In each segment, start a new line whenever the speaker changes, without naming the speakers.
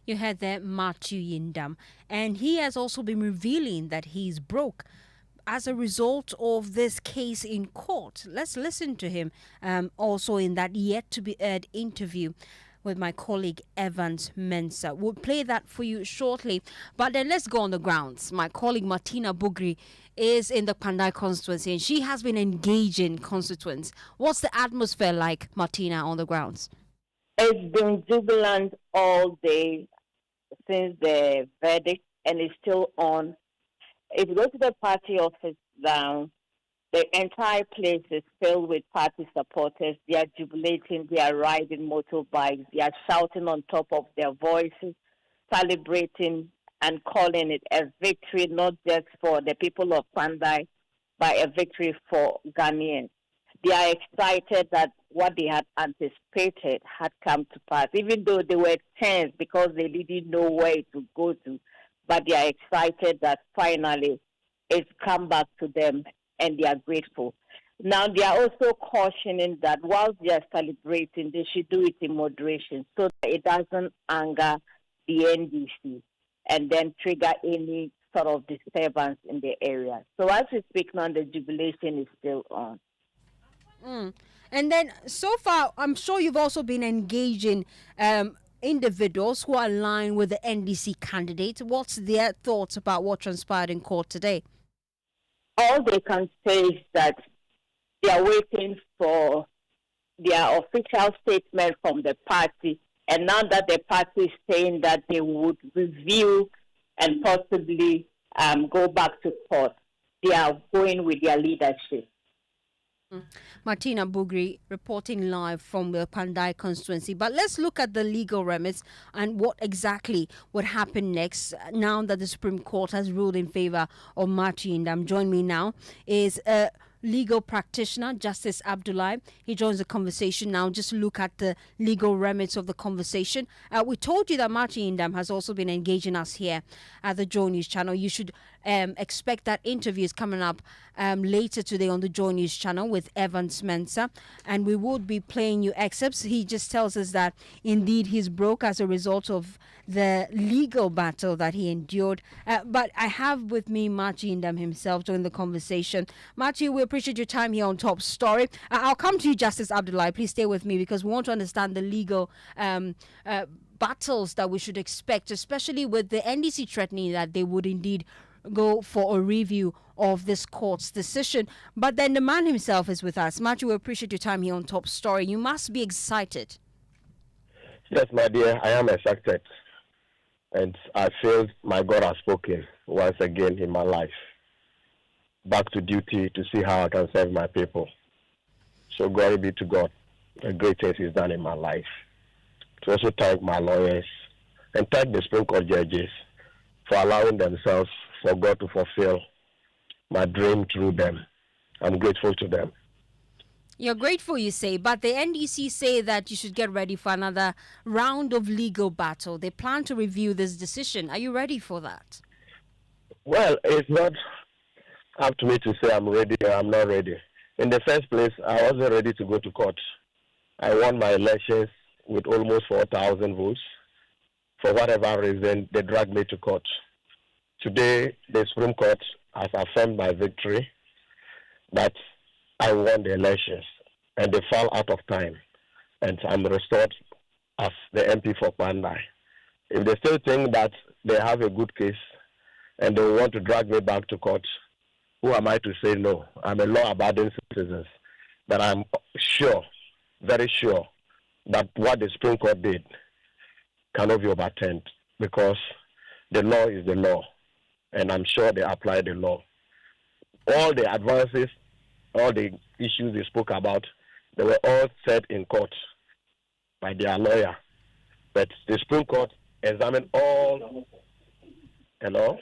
You heard there Matthew Nyindam, and he has also been revealing that he's broke as a result of this case in court. Let's listen to him also in that yet to be aired interview with my colleague Evans Mensah. We'll play that for you shortly, but then let's go on the grounds. My colleague Martina Bugri is in the Kpandai constituency and she has been engaging constituents. What's the atmosphere like, Martina, on the grounds?
It's been jubilant all day since the verdict, and it's still on. If you go to the party office now, the entire place is filled with party supporters. They are jubilating, they are riding motorbikes, they are shouting on top of their voices, celebrating and calling it a victory, not just for the people of Kpandai, but a victory for Ghanaians. They are excited that what they had anticipated had come to pass, even though they were tense because they didn't know where to go to. But they are excited that finally it's come back to them and they are grateful. Now they are also cautioning that whilst they are celebrating, they should do it in moderation so that it doesn't anger the NDC and then trigger any sort of disturbance in the area. So as we speak now, the jubilation is still on.
And then so far, I'm sure you've also been engaging individuals who are aligned with the NDC candidate. What's their thoughts about what transpired in court today?
All they can say is that they are waiting for their official statement from the party. And now that the party is saying that they would review and possibly go back to court, they are going with their leadership.
Martina Bugri reporting live from the Kpandai constituency. But let's look at the legal remits and what exactly would happen next now that the Supreme Court has ruled in favor of Matthew Nyindam. Join me now is legal practitioner Justice Abdullahi. He joins the conversation now. Just look at the legal remits of the conversation. We told you that Matthew Nyindam has also been engaging us here at the Joy News channel. You should expect that interview is coming up later today on the Joy News channel with Evans Mensah, and we would be playing you excerpts. He just tells us that indeed he's broke as a result of the legal battle that he endured. But I have with me Matthew Nyindam himself during the conversation. Matthew, we appreciate your time here on Top Story. I'll come to you, Justice Abdullahi. Please stay with me because we want to understand the legal battles that we should expect, especially with the NDC threatening that they would indeed go for a review of this court's decision. But then the man himself is with us. Matthew, we appreciate your time here on Top Story. You must be excited.
Yes, my dear, I am excited. And I feel my God has spoken once again in my life. Back to duty to see how I can serve my people. So glory be to God. The great things He's done in my life. To also thank my lawyers and thank the Supreme Court judges for allowing themselves for God to fulfill my dream through them. I'm grateful to them.
You're grateful, you say, but the NDC say that you should get ready for another round of legal battle. They plan to review this decision. Are you ready for that?
Well, it's not up to me to say I'm ready or I'm not ready. In the first place, I wasn't ready to go to court. I won my elections with almost 4,000 votes. For whatever reason, they dragged me to court. Today, the Supreme Court has affirmed my victory, that I won the elections, and they fell out of time, and I'm restored as the MP for Kpandai. If they still think that they have a good case and they want to drag me back to court, who am I to say no? I'm a law-abiding citizen, but I'm sure, very sure, that what the Supreme Court did cannot be overturned because the law is the law, and I'm sure they apply the law. All the advances, all the issues they spoke about, they were all said in court by their lawyer. But the Supreme Court examined all. Hello?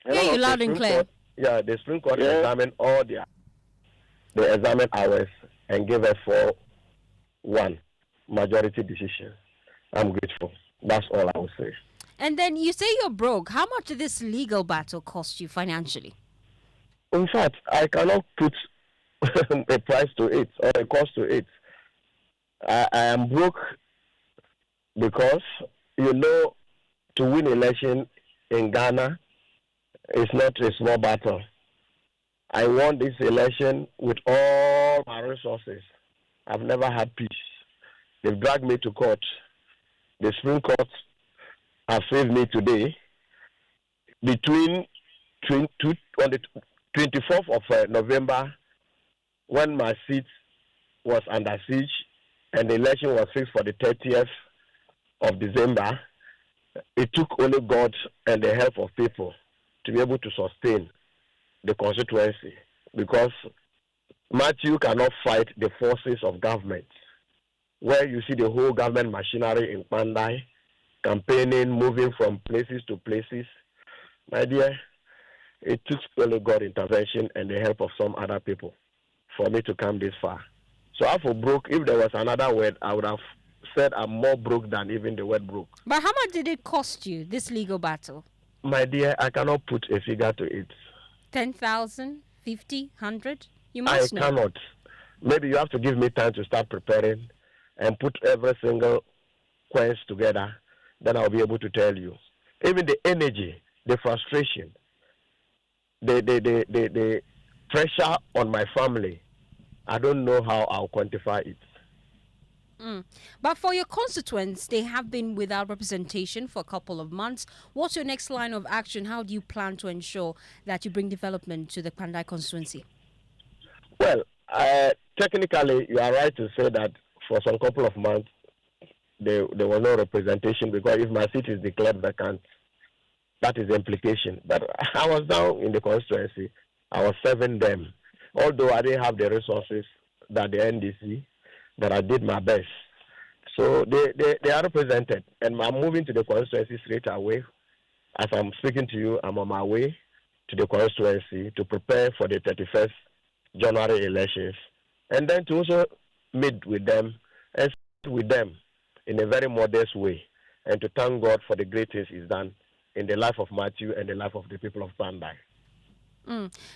Yeah, you loud and clear.
The Supreme Court examined all they examined ours and gave us 4-1 majority decision. I'm grateful. That's all I will say.
And then you say you're broke. How much did this legal battle cost you financially?
In fact, I cannot put a price to it or a cost to it. I am broke because, to win election in Ghana is not a small battle. I won this election with all my resources. I've never had peace. They've dragged me to court. The Supreme Court has saved me today. On the 24th of November, when my seat was under siege and the election was fixed for the 30th of December, it took only God and the help of people to be able to sustain the constituency, because Matthew cannot fight the forces of government. Where you see the whole government machinery in Kpandai, campaigning, moving from places to places, my dear, it took only God intervention and the help of some other people for me to come this far. So I feel broke. If there was another word, I would have said I'm more broke than even the word broke.
But how much did it cost you, this legal battle?
My dear, I cannot put a figure to it.
10,000, 50, 100? You must know.
I cannot. Maybe you have to give me time to start preparing and put every single quest together. Then I'll be able to tell you. Even the energy, the frustration, the pressure on my family, I don't know how I'll quantify it.
But for your constituents, they have been without representation for a couple of months. What's your next line of action? How do you plan to ensure that you bring development to the Kpandai constituency?
Well, technically, you are right to say that for some couple of months, there was no representation, because if my seat is declared vacant, that is the implication. But I was down in the constituency. I was serving them. Although I didn't have the resources that the NDC, that I did my best. So they are represented. And I'm moving to the constituency straight away. As I'm speaking to you, I'm on my way to the constituency to prepare for the 31st January elections. And then to also meet with them and speak with them in a very modest way. And to thank God for the great things He's done in the life of Matthew and the life of the people of Kpandai.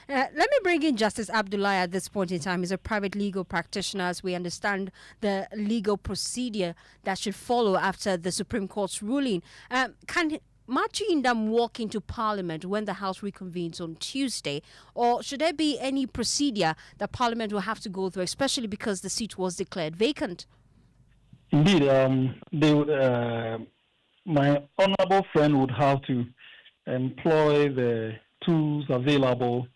Let me bring in Justice Abdullahi at this point in time. He's a private legal practitioner, as we understand the legal procedure that should follow after the Supreme Court's ruling. Can Matthew Nyindam walk into Parliament when the House reconvenes on Tuesday, or should there be any procedure that Parliament will have to go through, especially because the seat was declared vacant?
Indeed, my honourable friend would have to employ the tools available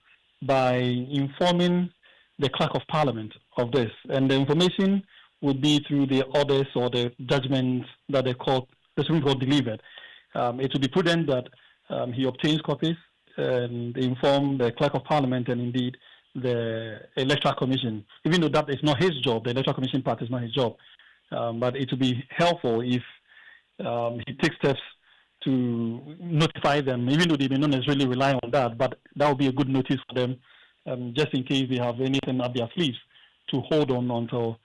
by informing the Clerk of Parliament of this, and the information would be through the orders or the judgments that the Supreme Court delivered. It would be prudent that he obtains copies and inform the Clerk of Parliament and indeed the Electoral Commission, even though that is not his job. The Electoral Commission part is not his job, but it would be helpful if he takes steps to notify them, even though they may not necessarily rely on that, but that would be a good notice for them, just in case they have anything up their sleeves, to hold on until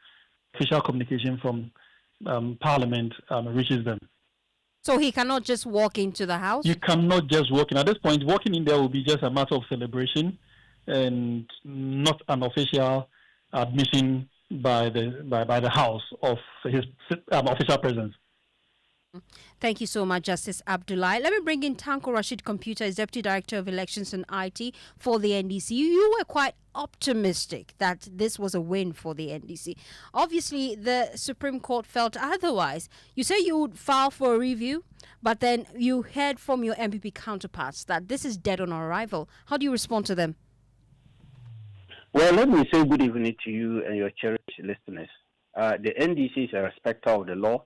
official communication from Parliament reaches them.
So he cannot just walk into the House? You
cannot just walk in. At this point, walking in there will be just a matter of celebration and not an official admission by the House of his official presence.
Thank you so much, Justice Abdullahi. Let me bring in Tanko Rashid Computer, as Deputy Director of Elections and IT for the NDC. You were quite optimistic that this was a win for the NDC. Obviously, the Supreme Court felt otherwise. You say you would file for a review, but then you heard from your NPP counterparts that this is dead on arrival. How do you respond to them?
Well, let me say good evening to you and your cherished listeners. The NDC is a respecter of the law.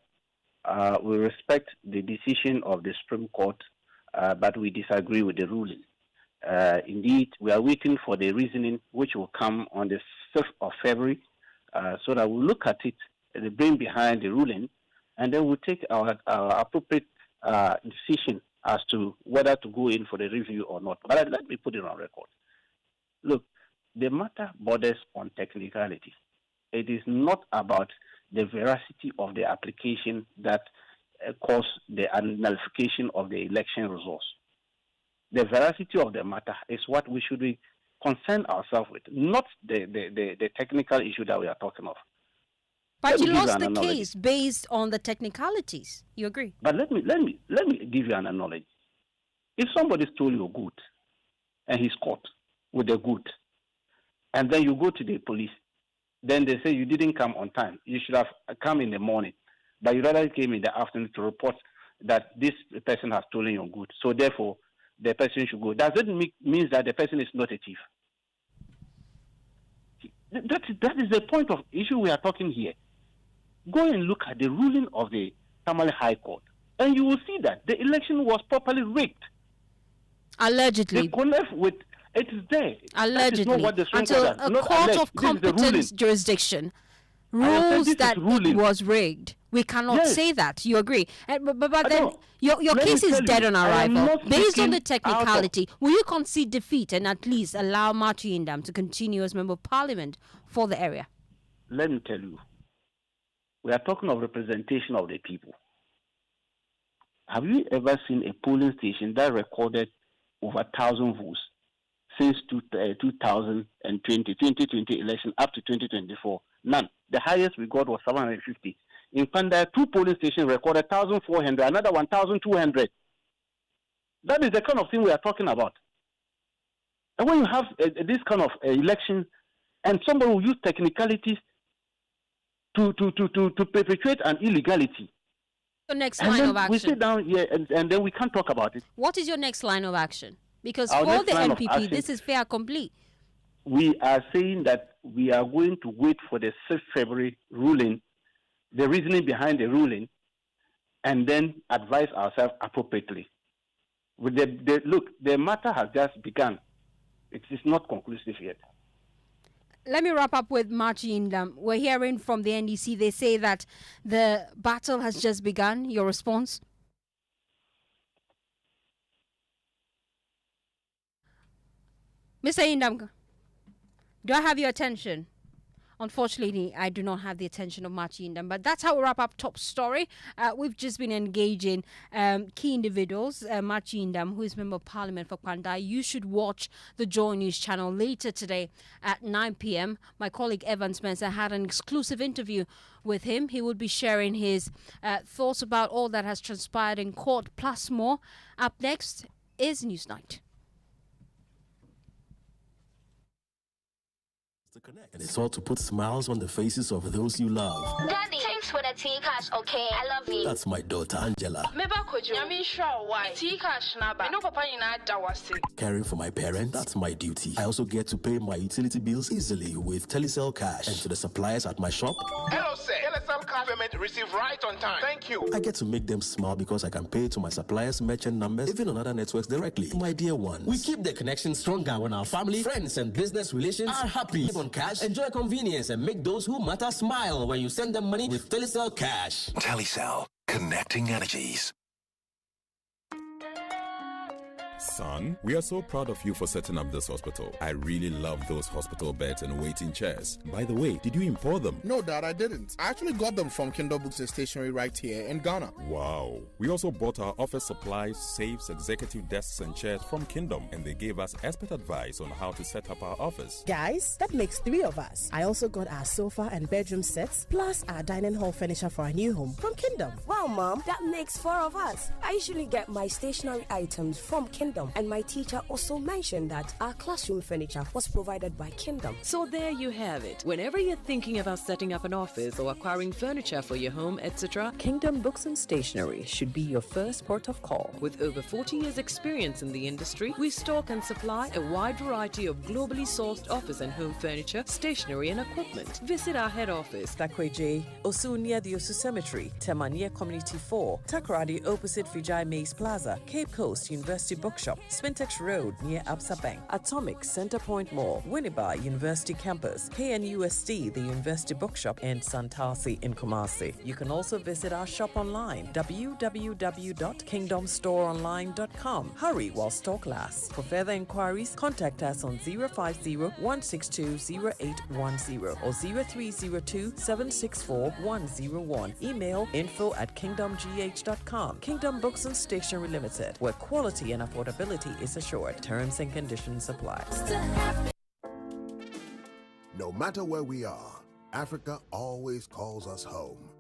We respect the decision of the Supreme Court, but we disagree with the ruling. Indeed, we are waiting for the reasoning, which will come on the 5th of February, so that we'll look at it, the brain behind the ruling, and then we'll take our appropriate decision as to whether to go in for the review or not. But let me put it on record. Look, the matter borders on technicality. It is not about the veracity of the application that caused the nullification of the election results. The veracity of the matter is what we should be concerned ourselves with, not the technical issue that we are talking of.
But you lost the case based on the technicalities. You agree?
But let me give you an analogy. If somebody stole your good and he's caught with the good, and then you go to the police, then they say you didn't come on time. You should have come in the morning, but you rather came in the afternoon to report that this person has stolen your good. So therefore, the person should go. Does it mean that the person is not a thief? That is the point of issue we are talking here. Go and look at the ruling of the Tamale High Court, and you will see that the election was properly rigged.
Allegedly.
They connect with it is there.
Allegedly. Until a court of competence jurisdiction rules that it was rigged. We cannot say that. You agree? But then your case is dead on arrival. Based on the technicality, will you concede defeat and at least allow Matthew Nyindam to continue as Member of Parliament for the area?
Let me tell you, we are talking of representation of the people. Have you ever seen a polling station that recorded over 1,000 votes since 2020 election up to 2024? None. The highest we got was 750. In Kpandai, 2 polling stations recorded 1,400, another 1,200. That is the kind of thing we are talking about. And when you have this kind of election, and somebody will use technicalities to perpetuate an illegality.
Your next line of action.
We sit down here and then we can't talk about it.
What is your next line of action? Because for the NPP, this is fair complete.
We are saying that we are going to wait for the 6th February ruling, the reasoning behind the ruling, and then advise ourselves appropriately. With look, the matter has just begun. It is not conclusive yet.
Let me wrap up with Matthew Nyindam. We're hearing from the NDC. They say that the battle has just begun. Your response? Mr. Nyindam, do I have your attention? Unfortunately, I do not have the attention of Matthew Nyindam, but that's how we wrap up Top Story. We've just been engaging key individuals. Matthew Nyindam, who is Member of Parliament for Kpandai. You should watch the Joy News channel later today at 9 p.m. My colleague Evans Mensah had an exclusive interview with him. He will be sharing his thoughts about all that has transpired in court, plus more. Up next is Newsnight.
And it's all to put smiles on the faces of those you love.
Daddy, thanks for the tea cash, okay? I love you.
That's my daughter, Angela. Caring for my parents, that's my duty. I also get to pay my utility bills easily with Telecel Cash. And to the suppliers at my shop,
hello, sir. Telecel Cash payment received right on time. Thank you.
I get to make them smile because I can pay to my suppliers' merchant numbers, even on other networks directly. My dear ones, we keep the connection stronger when our family, friends, and business relations are happy. On cash, enjoy convenience, and make those who matter smile when you send them money with Telecel Cash.
Telecel, connecting energies.
Son, we are so proud of you for setting up this hospital. I really love those hospital beds and waiting chairs. By the way, did you import them?
No, Dad, I didn't. I actually got them from Kingdom Books and Stationery right here in Ghana.
Wow. We also bought our office supplies, safes, executive desks, and chairs from Kingdom, and they gave us expert advice on how to set up our office.
Guys, that makes 3 of us. I also got our sofa and bedroom sets, plus our dining hall furniture for our new home from Kingdom.
Wow, Mom, that makes 4 of us. I usually get my stationery items from Kingdom. And my teacher also mentioned that our classroom furniture was provided by Kingdom.
So there you have it. Whenever you're thinking about setting up an office or acquiring furniture for your home, etc., Kingdom Books and Stationery should be your first port of call. With over 40 years experience in the industry, we stock and supply a wide variety of globally sourced office and home furniture, stationery and equipment. Visit our head office, Takweje, Osu near the Osu Cemetery, Temania Community 4, Takoradi opposite Vijay Mays Plaza, Cape Coast University Bookshop, Spintex Road near Absa Bank, Atomic Center Point Mall, Winneba University Campus, KNUST, the University Bookshop, and Santasi in Kumasi. You can also visit our shop online, www.kingdomstoreonline.com. Hurry while stock lasts. For further inquiries, contact us on 050-162-0810 or 0302-764-101. Email info@kingdomgh.com. Kingdom Books and Stationery Limited, where quality and affordability is assured. Terms and conditions apply.
No matter where we are,
Africa always calls us home.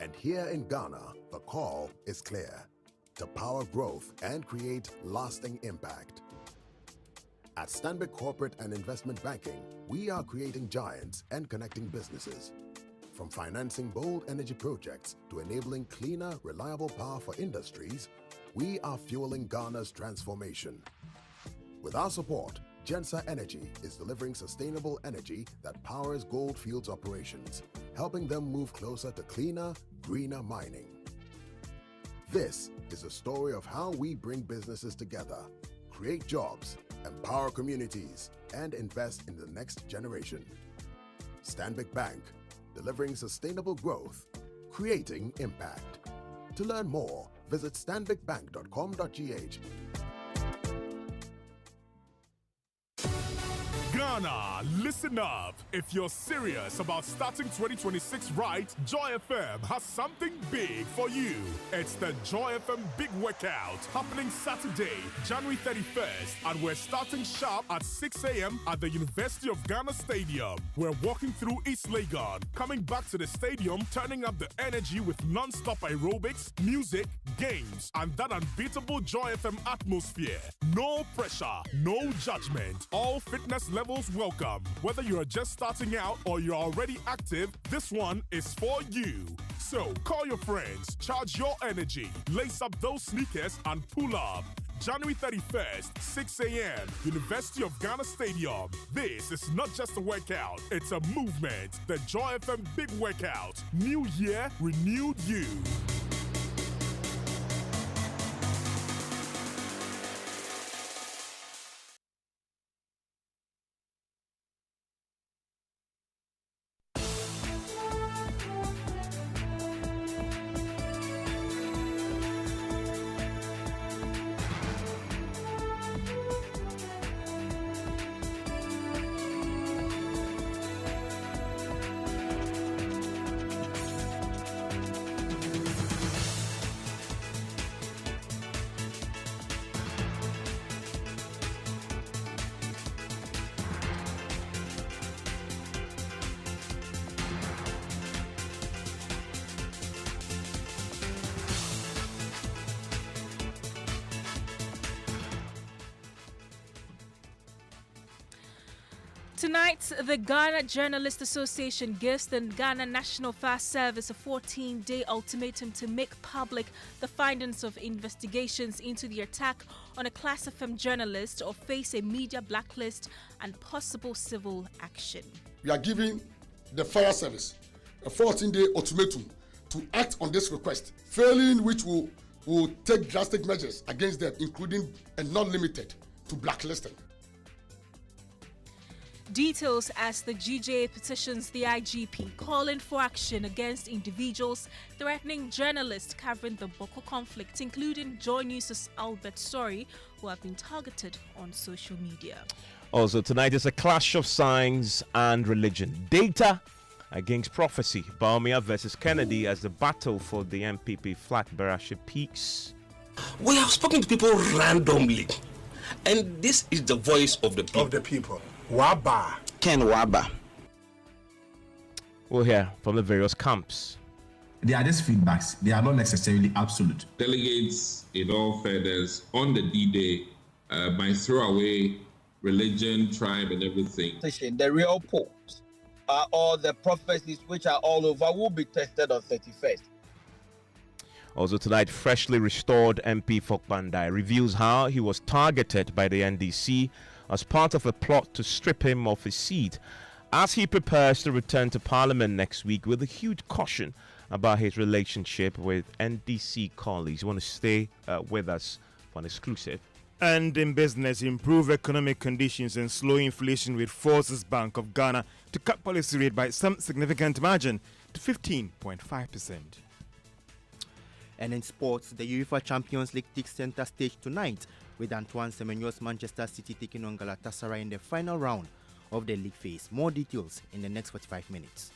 And here in Ghana, the call is clear: to power growth and create lasting impact. At Stanbic Corporate and Investment Banking, we are creating giants and connecting businesses. From financing bold energy projects to enabling cleaner, reliable power for industries, we are fueling Ghana's transformation. With our support, Mensah Energy is delivering sustainable energy that powers Goldfields operations, helping them move closer to cleaner, greener mining. This is a story of how we bring businesses together, create jobs, empower communities, and invest in the next generation. Stanbic Bank, delivering sustainable growth, creating impact. To learn more, visit stanbicbank.com.gh.
Ghana, listen up. If you're serious about starting 2026 right, Joy FM has something big for you. It's the Joy FM Big Workout happening Saturday, January 31st, and we're starting sharp at 6 a.m. at the University of Ghana Stadium. We're walking through East Legon, coming back to the stadium, turning up the energy with non-stop aerobics, music, games, and that unbeatable Joy FM atmosphere. No pressure, no judgment. All fitness levels welcome. Whether you're just starting out or you're already active, this one is for you. So call your friends, charge your energy, lace up those sneakers and pull up. January 31st, 6 a.m., University of Ghana Stadium. This is not just a workout, it's a movement. The Joy FM Big Workout. New year, renewed you.
Tonight, the Ghana Journalists Association gives the Ghana National Fire Service a 14-day ultimatum to make public the findings of investigations into the attack on a Class FM journalist or face a media blacklist and possible civil action.
We are giving the Fire Service a 14-day ultimatum to act on this request, failing which will take drastic measures against them, including and not limited to blacklisting.
Details as the GJA petitions the IGP calling for action against individuals threatening journalists covering the Boko conflict, including Joy News' Albert Sori, who have been targeted on social media.
Also tonight is a clash of science and religion. Data against prophecy. Baumia versus Kennedy as the battle for the NPP flat barrage peaks.
We have spoken to people randomly, and this is the voice of the people.
Waba.
Ken Waba.
We'll hear from the various camps.
They are just feedbacks. They are not necessarily absolute.
Delegates, in all fairness, on the D-Day might throw away religion, tribe, and everything.
The real popes or the prophecies which are all over will be tested on 31st.
Also tonight, freshly restored MP for Kpandai reveals how he was targeted by the NDC as part of a plot to strip him of his seat as he prepares to return to Parliament next week with a huge caution about his relationship with NDC colleagues. You want to stay with us for an exclusive.
And in business, improve economic conditions and slow inflation with forces Bank of Ghana to cut policy rate by some significant margin to 15.5%.
And in sports, the UEFA Champions League takes center stage tonight with Antoine Semenyo's Manchester City taking on Galatasaray in the final round of the league phase. More details in the next 45 minutes.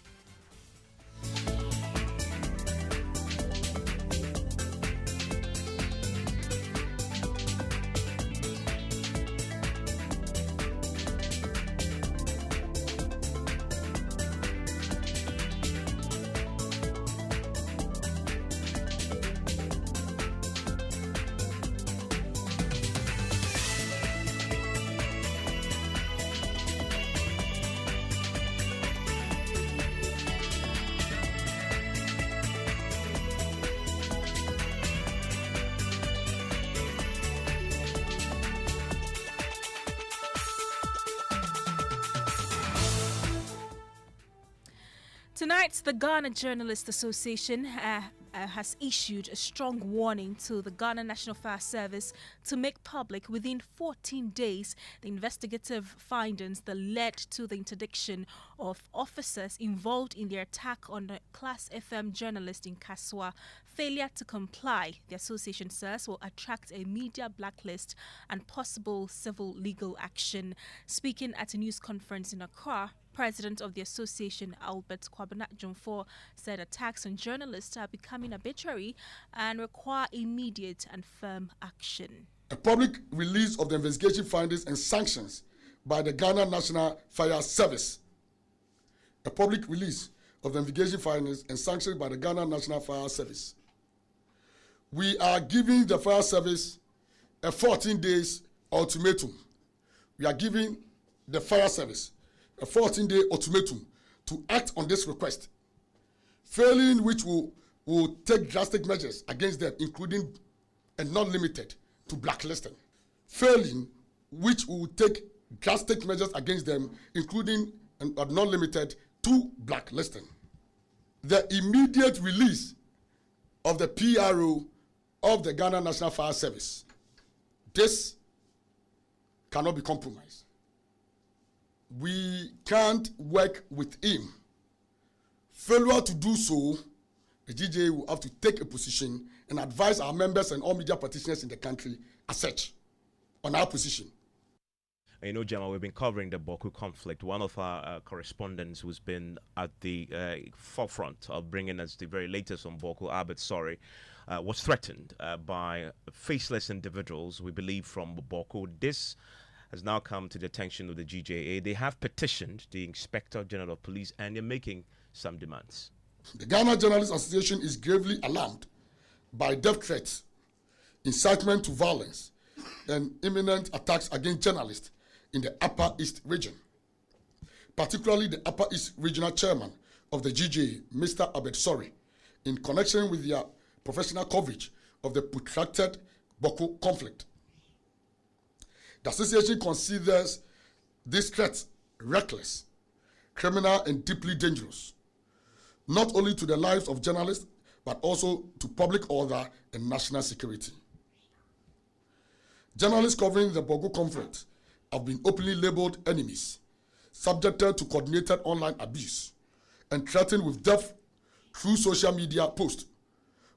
Tonight, the Ghana Journalists Association has issued a strong warning to the Ghana National Fire Service to make public within 14 days the investigative findings that led to the interdiction of officers involved in the attack on the Class FM journalist in Kaswa. Failure to comply, the association says, will attract a media blacklist and possible civil legal action. Speaking at a news conference in Accra, President of the association, Albert Kwabena-Jumfor, said attacks on journalists are becoming arbitrary and require immediate and firm action.
A public release of the investigation findings and sanctions by the Ghana National Fire Service. A public release of the investigation findings and sanctions by the Ghana National Fire Service. We are giving the fire service a 14 days ultimatum. We are giving the fire service a 14-day ultimatum to act on this request, failing which will take drastic measures against them, including and not limited to blacklisting. Failing which will take drastic measures against them, including and not limited to blacklisting. The immediate release of the PRO of the Ghana National Fire Service. This cannot be compromised. We can't work with him. Failure to do so, the GJA will have to take a position and advise our members and all media practitioners in the country as such on our position.
You know, Gemma, we've been covering the Boku conflict. One of our correspondents who's been at the forefront of bringing us the very latest on Boku, Albert Sorry, was threatened by faceless individuals, we believe, from Boku. This has now come to the attention of the GJA. They have petitioned the Inspector General of Police and they're making some demands.
The Ghana Journalists Association is gravely alarmed by death threats, incitement to violence, and imminent attacks against journalists in the Upper East region, particularly the Upper East Regional Chairman of the GJA, Mr. Abed Sori, in connection with their professional coverage of the protracted Boku conflict. The association considers these threats reckless, criminal, and deeply dangerous, not only to the lives of journalists, but also to public order and national security. Journalists covering the Boku conflict have been openly labeled enemies, subjected to coordinated online abuse, and threatened with death through social media posts,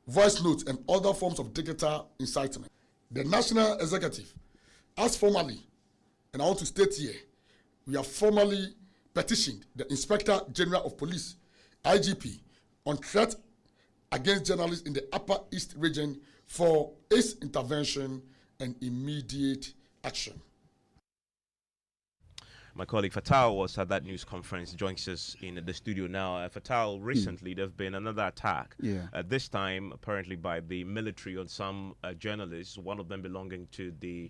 voice notes, and other forms of digital incitement. The National Executive has formally, and I want to state here, we have formally petitioned the Inspector General of Police, IGP, on threat against journalists in the Upper East region for its intervention and immediate action.
My colleague Fatal was at that news conference, joins us in the studio now. Fatal, recently there's been another attack, this time apparently by the military on some journalists, one of them belonging to the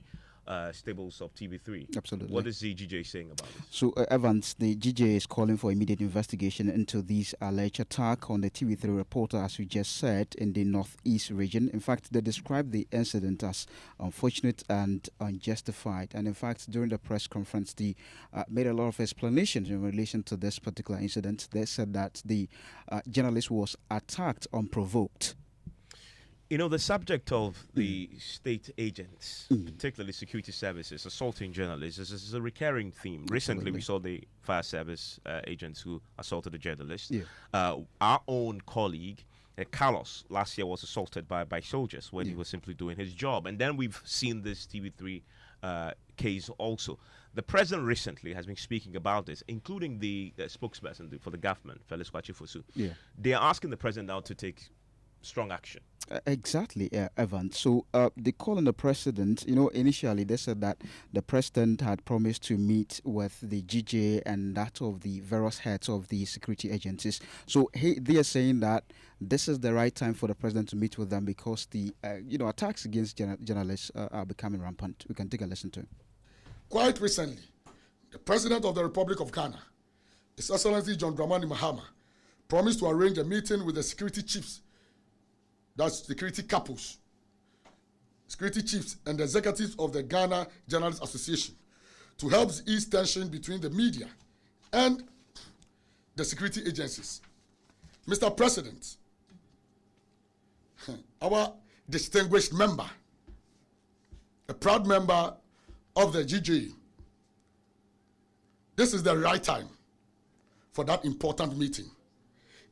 stables of TV3.
Absolutely.
What is the GJ saying about this?
So, Evans, the GJ is calling for immediate investigation into this alleged attack on the TV3 reporter, as we just said, in the Northeast region. In fact, they described the incident as unfortunate and unjustified. And in fact, during the press conference, they made a lot of explanations in relation to this particular incident. They said that the journalist was attacked unprovoked.
You know, the subject of the state agents, particularly security services, assaulting journalists, is a recurring theme. Recently, we saw the fire service agents who assaulted a journalist. Our own colleague, Carlos, last year was assaulted by soldiers when he was simply doing his job. And then we've seen this TV3 case also. The president recently has been speaking about this, including the spokesperson for the government, Felix Kwachifosu. They are asking the president now to take strong action.
Exactly, Evan. So the call on the president, you know, initially they said that the president had promised to meet with the GJ and that of the various heads of the security agencies. So they are saying that this is the right time for the president to meet with them because the attacks against journalists are becoming rampant. We can take a listen to him.
Quite recently, the president of the Republic of Ghana, His Excellency John Dramani Mahama, promised to arrange a meeting with the security chiefs, that's security capos, security chiefs and the executives of the Ghana Journalists Association to help ease tension between the media and the security agencies. Mr. President, our distinguished member, a proud member of the GJ, this is the right time for that important meeting,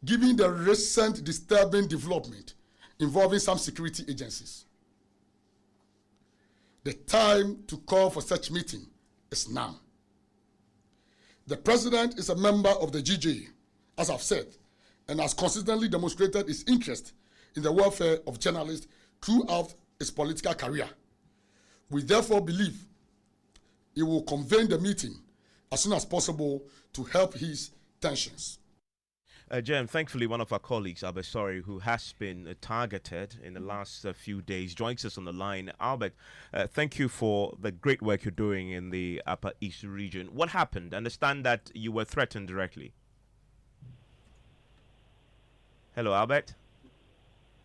given the recent disturbing development involving some security agencies. The time to call for such meeting is now. The President is a member of the GJ, as I've said, and has consistently demonstrated his interest in the welfare of journalists throughout his political career. We therefore believe he will convene the meeting as soon as possible to help his tensions.
Jem, thankfully, one of our colleagues, Albert Sorry, who has been targeted in the last few days, joins us on the line. Albert, thank you for the great work you're doing in the Upper East region. What happened? I understand that you were threatened directly. Hello, Albert.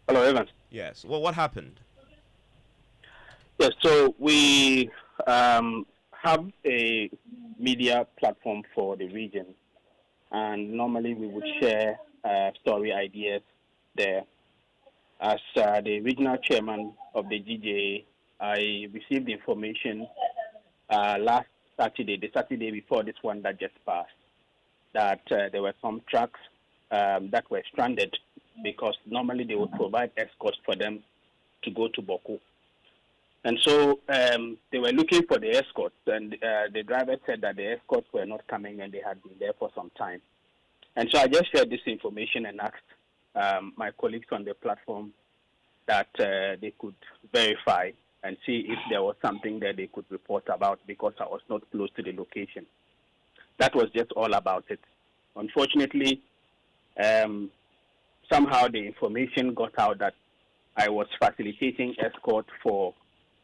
Hello, Evans.
Yes. Well, what happened?
Yes, so we have a media platform for the region, and normally we would share story ideas there. As the regional chairman of the GJA, I received information last Saturday, the Saturday before this one that just passed, that there were some trucks that were stranded because normally they would provide escorts for them to go to Boku. And so they were looking for the escorts, and the driver said that the escorts were not coming and they had been there for some time. And so I just shared this information and asked my colleagues on the platform that they could verify and see if there was something that they could report about, because I was not close to the location. That was just all about it. Unfortunately, somehow the information got out that I was facilitating escort for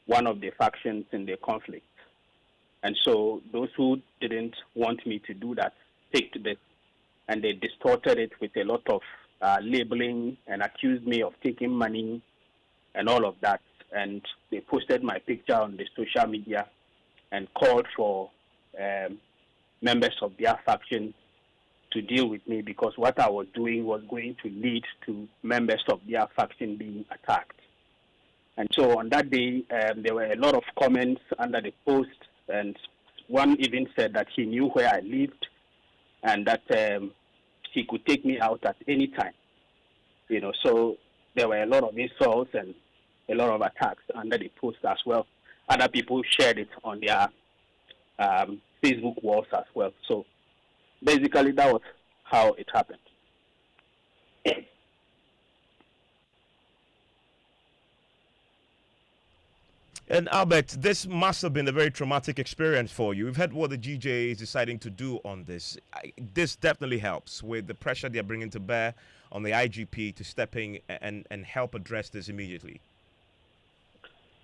one of the factions in the conflict. And so those who didn't want me to do that picked this, and they distorted it with a lot of labeling and accused me of taking money and all of that. And they posted my picture on the social media and called for members of their faction to deal with me, because what I was doing was going to lead to members of their faction being attacked. And so on that day, there were a lot of comments under the post, and one even said that he knew where I lived and that he could take me out at any time. You know, so there were a lot of insults and a lot of attacks under the post as well. Other people shared it on their Facebook walls as well. So basically, that was how it happened.
And Albert, this must have been a very traumatic experience for you. We've heard what the GJ is deciding to do on this. This definitely helps with the pressure they're bringing to bear on the IGP to step in and help address this immediately.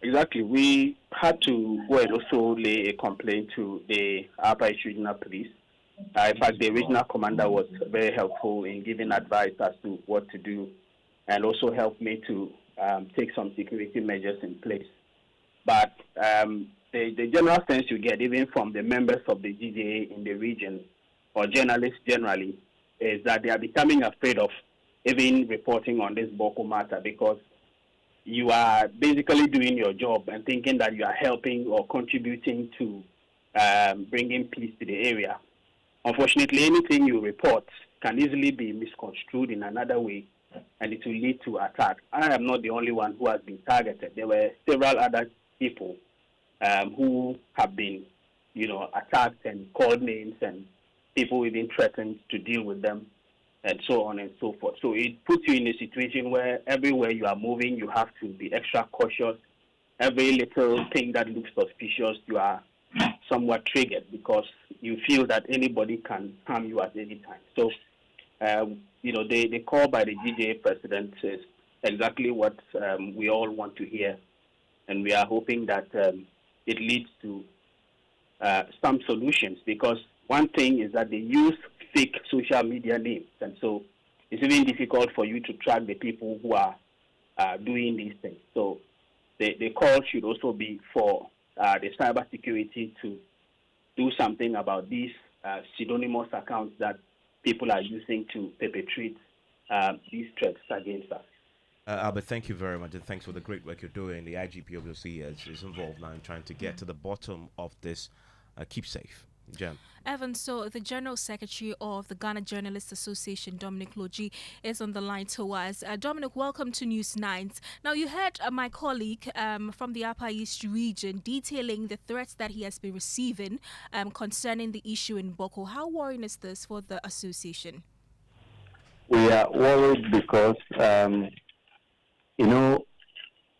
Exactly. We had to go and also lay a complaint to the Upper East Regional Police. In fact, the regional commander was very helpful in giving advice as to what to do, and also helped me to take some security measures in place. But the general sense you get, even from the members of the GJA in the region, or journalists generally, is that they are becoming afraid of even reporting on this Boko matter, because you are basically doing your job and thinking that you are helping or contributing to bringing peace to the area. Unfortunately, anything you report can easily be misconstrued in another way, and it will lead to attack. I am not the only one who has been targeted. There were several other people who have been, attacked and called names, and people even threatened to deal with them, and so on and so forth. So it puts you in a situation where everywhere you are moving, you have to be extra cautious. Every little thing that looks suspicious, you are somewhat triggered, because you feel that anybody can harm you at any time. So, the call by the GJA president is exactly what we all want to hear. And we are hoping that it leads to some solutions, because one thing is that they use fake social media names. And so it's even difficult for you to track the people who are doing these things. So the call should also be for the cybersecurity to do something about these pseudonymous accounts that people are using to perpetrate these threats against us.
Albert, thank you very much, and thanks for the great work you're doing. The IGP obviously is involved now in trying to get to the bottom of this. Keep safe. Gem.
Evan, so the General Secretary of the Ghana Journalists Association, Dominic Logie, is on the line to us. Dominic, welcome to News 9. Now, you heard my colleague from the Upper East region detailing the threats that he has been receiving concerning the issue in Boko. How worrying is this for the association?
We are worried because,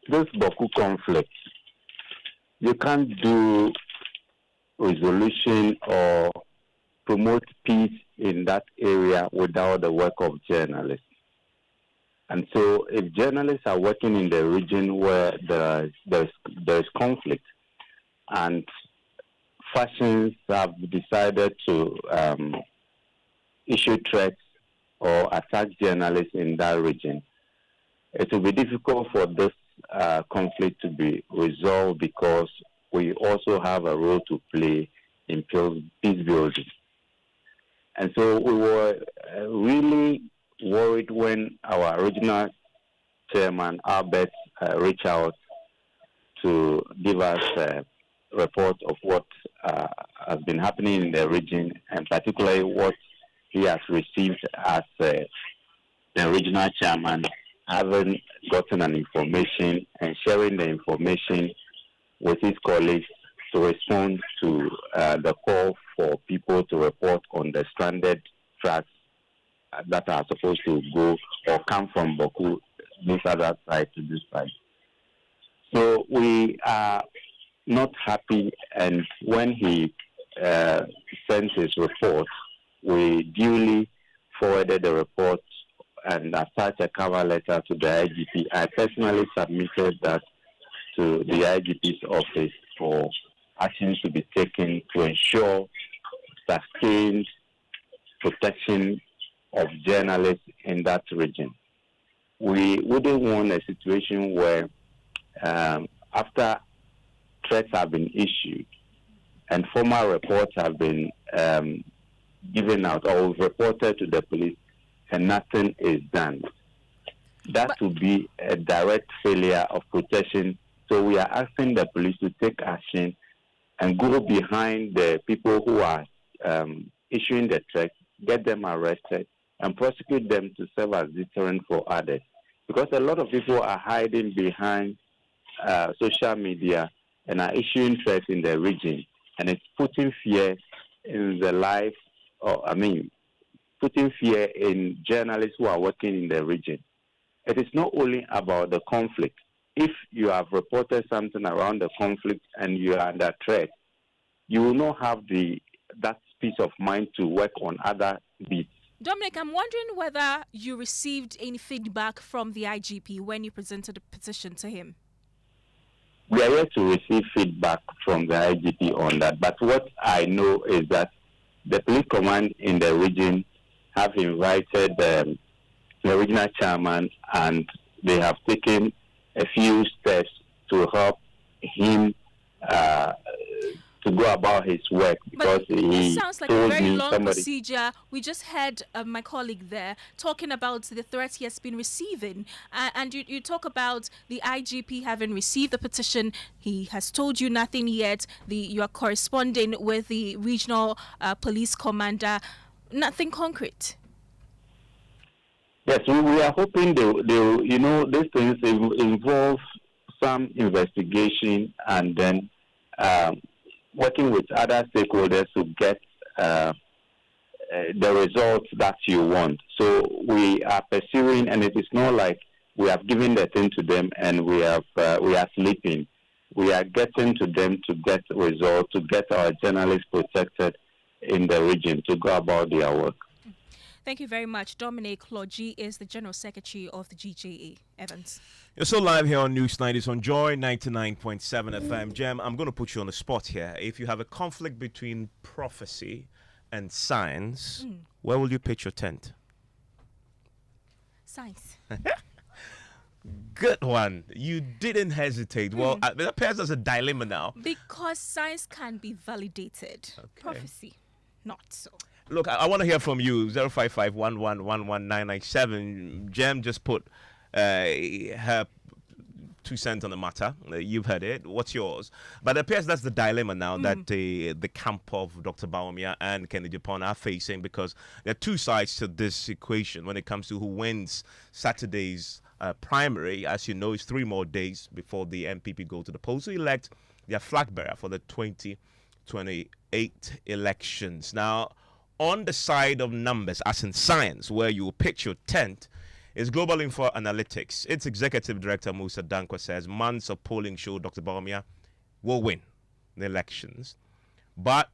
this Boko conflict, you can't do resolution or promote peace in that area without the work of journalists. And so if journalists are working in the region where there's conflict and factions have decided to issue threats or attack journalists in that region, it will be difficult for this conflict to be resolved because we also have a role to play in peace building. And so we were really worried when our regional chairman, Albert, reached out to give us a report of what has been happening in the region, and particularly what he has received as the regional chairman, having gotten an information and sharing the information with his colleagues to respond to the call for people to report on the stranded trucks that are supposed to go or come from Boku, this other side to this side. So we are not happy, and when he sent his report, we duly forwarded the report and attached a cover letter to the IGP. I personally submitted that to the IGP's office for actions to be taken to ensure sustained protection of journalists in that region. We wouldn't want a situation where after threats have been issued and formal reports have been given out or reported to the police and nothing is done. That would be a direct failure of protection. So we are asking the police to take action and go behind the people who are issuing the threats, get them arrested, and prosecute them to serve as deterrent for others. Because a lot of people are hiding behind social media and are issuing threats in the region, and it's putting fear in the life, putting fear in journalists who are working in the region. It is not only about the conflict. If you have reported something around the conflict and you are under threat, you will not have that peace of mind to work on other beats.
Dominic, I'm wondering whether you received any feedback from the IGP when you presented a petition to him.
We are yet to receive feedback from the IGP on that. But what I know is that the police command in the region have invited the regional chairman, and they have taken a few steps to help him to go about his work, because
it sounds like a very long procedure. We just had my colleague there talking about the threats he has been receiving, and you talk about the IGP having received the petition. He has told you nothing yet. You are corresponding with the regional police commander. Nothing concrete.
Yes, we are hoping these things involve some investigation and then working with other stakeholders to get the results that you want. So we are pursuing, and it is not like we have given the thing to them and we are sleeping. We are getting to them to get results, to get our journalists protected in the region, to go about their work.
Thank you very much. Dominic Logie is the General Secretary of the GJA. Evans.
You're so live here on News 90s on Joy 99.7 FM. Gem, I'm going to put you on the spot here. If you have a conflict between prophecy and science, where will you pitch your tent?
Science.
Good one. You didn't hesitate. Well, it appears as a dilemma now.
Because science can be validated. Okay. Prophecy, not so.
Look, I want to hear from you. 055-11-11997. Gem just put her 2 cents on the matter. You've heard it. What's yours? But it appears that's the dilemma now that the camp of Dr. Bawumia and Kennedy Agyapong are facing, because there are two sides to this equation when it comes to who wins Saturday's primary. As you know, it's 3 more days before the NPP go to the polls to elect their flag bearer for the 2028 elections. Now, on the side of numbers, as in science, where you pitch your tent, is Global Info Analytics. Its executive director, Mensah Dankwa, says months of polling show Dr. Bawumia will win the elections. But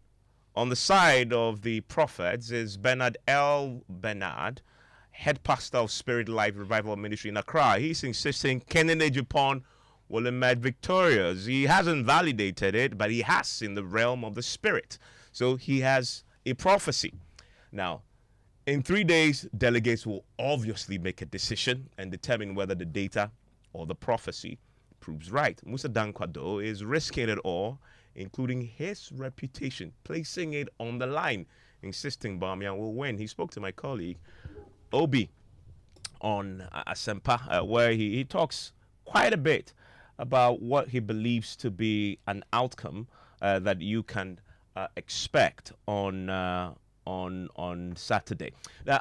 on the side of the prophets is Bernard L. Bernard, head pastor of Spirit Life Revival Ministry in Accra. He's insisting Kennedy Agyapong will emerge victorious. He hasn't validated it, but he has in the realm of the spirit. So he has a prophecy. Now, in 3 days, delegates will obviously make a decision and determine whether the data or the prophecy proves right. Mensah Dankwa, though, is risking it all, including his reputation, placing it on the line, insisting Bawumia will win. He spoke to my colleague, Obi, on Asempa, where he talks quite a bit about what he believes to be an outcome that you can expect on Saturday. Now,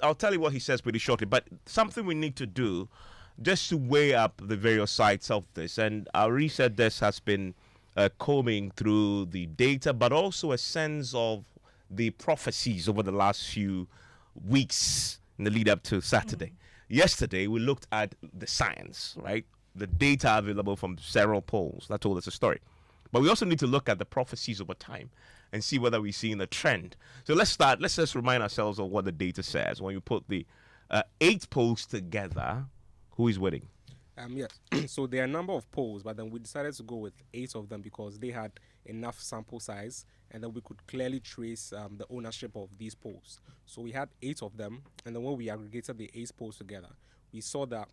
I'll tell you what he says pretty shortly, but something we need to do just to weigh up the various sides of this, and our research desk has been combing through the data, but also a sense of the prophecies over the last few weeks in the lead up to Saturday. Yesterday, we looked at the science, right? The data available from several polls that told us a story. But we also need to look at the prophecies over time and see whether we're seeing a trend. So let's start. Let's just remind ourselves of what the data says. When you put the 8 polls together, who is winning?
Yes. So there are a number of polls, but then we decided to go with 8 of them because they had enough sample size, and then we could clearly trace the ownership of these polls. So we had 8 of them, and then when we aggregated the 8 polls together, we saw that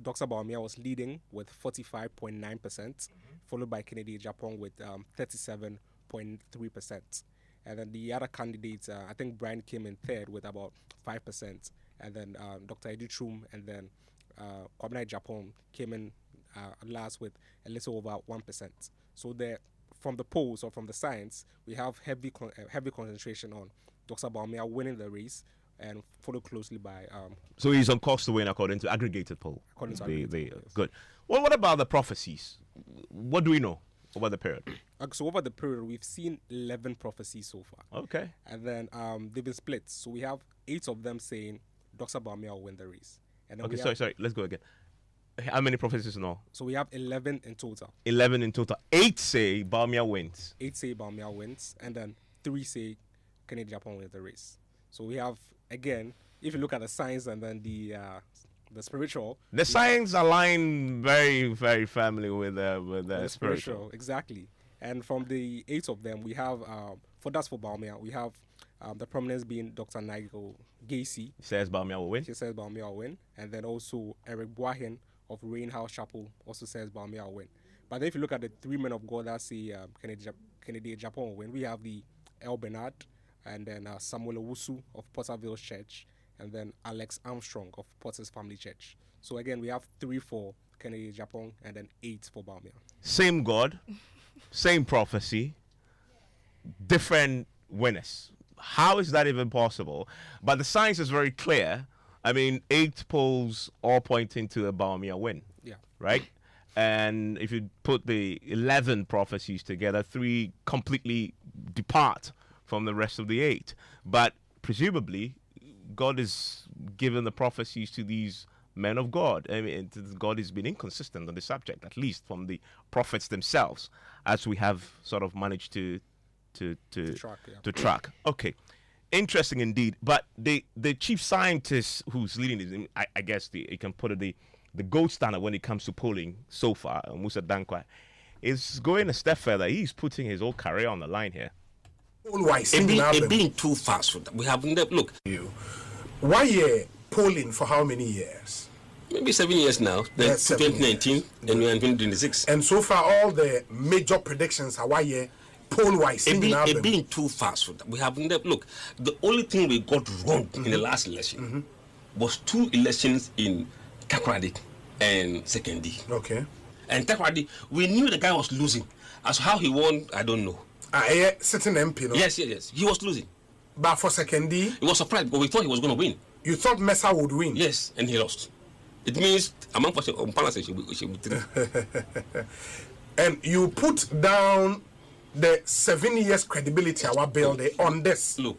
Dr. Bawumia was leading with 45.9%, followed by Kennedy Agyapong with 37.3%. And then the other candidates, I think Brian came in third with about 5%, and then Dr. Editrum and then Kpandai Agyapong came in last with a little over 1%. So from the polls or from the science, we have heavy concentration on Dr. Bawumia winning the race, and followed closely by.
So he's on course to win according to aggregated poll.
According to aggregated poll, yes.
Good. Well, what about the prophecies? What do we know over the period?
So over the period, we've seen 11 prophecies so far.
Okay.
And then they've been split. So we have 8 of them saying Dr. Bawumia will win the race. And then
sorry. Let's go again. How many prophecies now?
So we have 11 in total.
11 in total. 8 say Bawumia wins.
8 say Bawumia wins, and then 3 say Kennedy Agyapong wins the race. So we have, again, if you look at the science and then the spiritual.
The science align very, very firmly with the spiritual.
Exactly. And from the 8 of them, we have, for Bawumia, we have the prominence being Dr. Nigel Gacy.
Says Bawumia will win.
She says Bawumia will win. And then also Eric Boahen of Rain House Chapel also says Bawumia will win. But then if you look at the 3 men of God that say Kennedy Agyapong will win, we have the L. Bernard, and then Samuel Owusu of Potterville Church, and then Alex Armstrong of Potter's Family Church. So again, we have 3 for Kennedy Agyapong and then 8 for Bawumia.
Same God, same prophecy, different winners. How is that even possible? But the science is very clear. I mean, 8 polls all pointing to a Bawumia win.
Yeah.
Right? And if you put the 11 prophecies together, 3 completely depart from the rest of the 8. But presumably, God is giving the prophecies to these men of God. I mean, God has been inconsistent on the subject, at least from the prophets themselves, as we have sort of managed to track. Okay, interesting indeed. But the chief scientist who's leading this, I guess you can put it the gold standard when it comes to polling so far, Mensah Dankwa, is going a step further. He's putting his whole career on the line here.
It being too fast for them. We have look.
1 year polling for how many years?
Maybe 7 years now. Then 2019, and we're in 2026.
And so far, all the major predictions are 1 year. poll-wise.
It being too fast. We have look. The only thing we got wrong in the last election was 2 elections in Takoradi and Sekendi.
Okay.
And Takoradi, we knew the guy was losing. As how he won, I don't know.
Sitting MP, no?
Yes. He was losing.
But for Sekendi,
he was surprised because we thought he was going to win.
You thought Mensah would win?
Yes, and he lost. It means among us,
and you put down the 7 years credibility our build on this.
Look.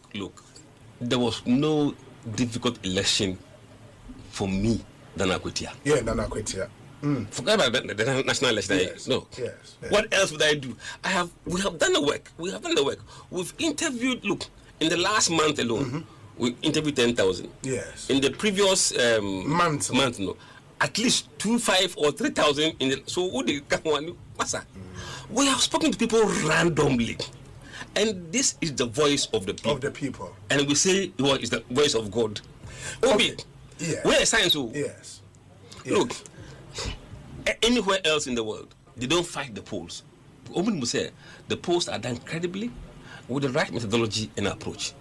There was no difficult election for me than Akwetia.
Yeah, than Akwetia.
Forget about the national election.
Yes.
No.
Yes.
What else would I do? We have done the work. We've interviewed. Look, in the last month alone, we interviewed 10,000.
Yes.
In the previous month, no, at least 2,500 or 3,000. So who did come on? We have spoken to people randomly, and this is the voice of the people. And we say, well, it's the voice of God. Okay.
Yeah.
Where is science?
Yes.
Look, anywhere else in the world, they don't fight the polls. The polls are done credibly with the right methodology and approach.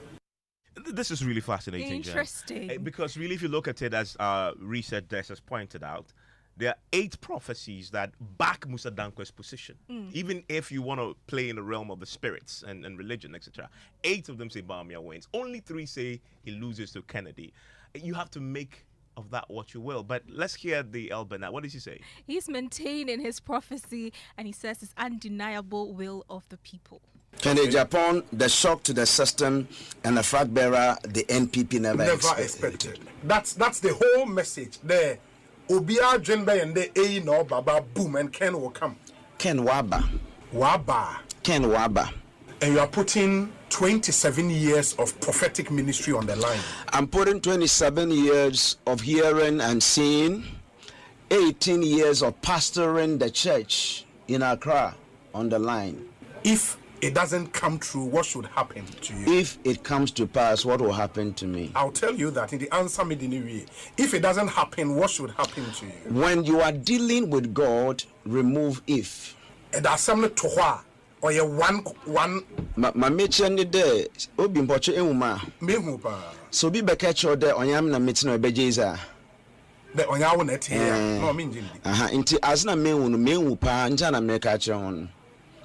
This is really fascinating.
Interesting.
Because really, if you look at it as Reset Desk has pointed out, there are 8 prophecies that back Musa Dankwa's position. Even if you want to play in the realm of the spirits and religion, etc. 8 of them say Bawumia wins. Only 3 say he loses to Kennedy. You have to make of that what you will. But let's hear the El Bernard. What does he say?
He's maintaining his prophecy, and he says it's undeniable will of the people.
Kennedy Japan, the shock to the system, and the flag bearer, the NPP never expected.
That's the whole message there. Obia Jenbe and the A no Baba boom and Ken will come.
Ken Waba.
And you are putting 27 years of prophetic ministry on the line.
I'm putting 27 years of hearing and seeing, 18 years of pastoring the church in Accra on the line.
If it doesn't come true, what should happen to you?
If it comes to pass, what will happen to me?
I'll tell you that in the answer me the new year. If it doesn't happen, what should happen to you?
When you are dealing with God, remove if.
And that's something to what? Or you one.
My mention the obi mpocho enwuma.
Mehuba.
So be bekacho de onyam na metin obejeza.
The onyawo net here. No mean.
Inti asna menwu pa nja na meka kire hon.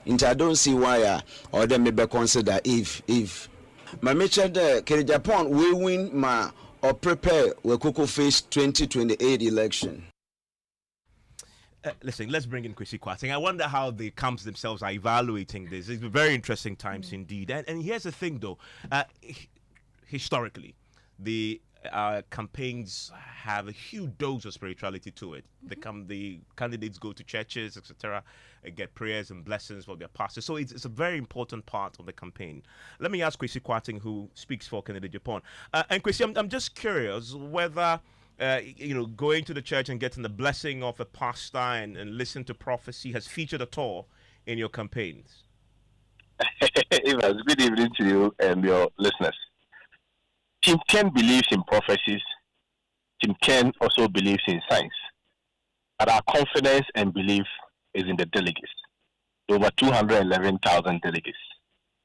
Inti I don't see why or them may be consider if. My mention the Kennedy Japan we win ma or prepare we Coco face 2028 election.
Listen, let's bring in Kwesi Kwarteng. I wonder how the camps themselves are evaluating this. It's very interesting times indeed. And here's the thing, though. Historically, the campaigns have a huge dose of spirituality to it. The candidates go to churches, etc., get prayers and blessings for their pastors. So it's a very important part of the campaign. Let me ask Kwesi Kwarteng, who speaks for Kennedy Japan. And Kwesi, I'm just curious whether... going to the church and getting the blessing of a pastor and listen to prophecy has featured at all in your campaigns?
Evans, good evening to you and your listeners. Team Ken believes in prophecies. Team Ken also believes in science. But our confidence and belief is in the delegates. Over 211,000 delegates.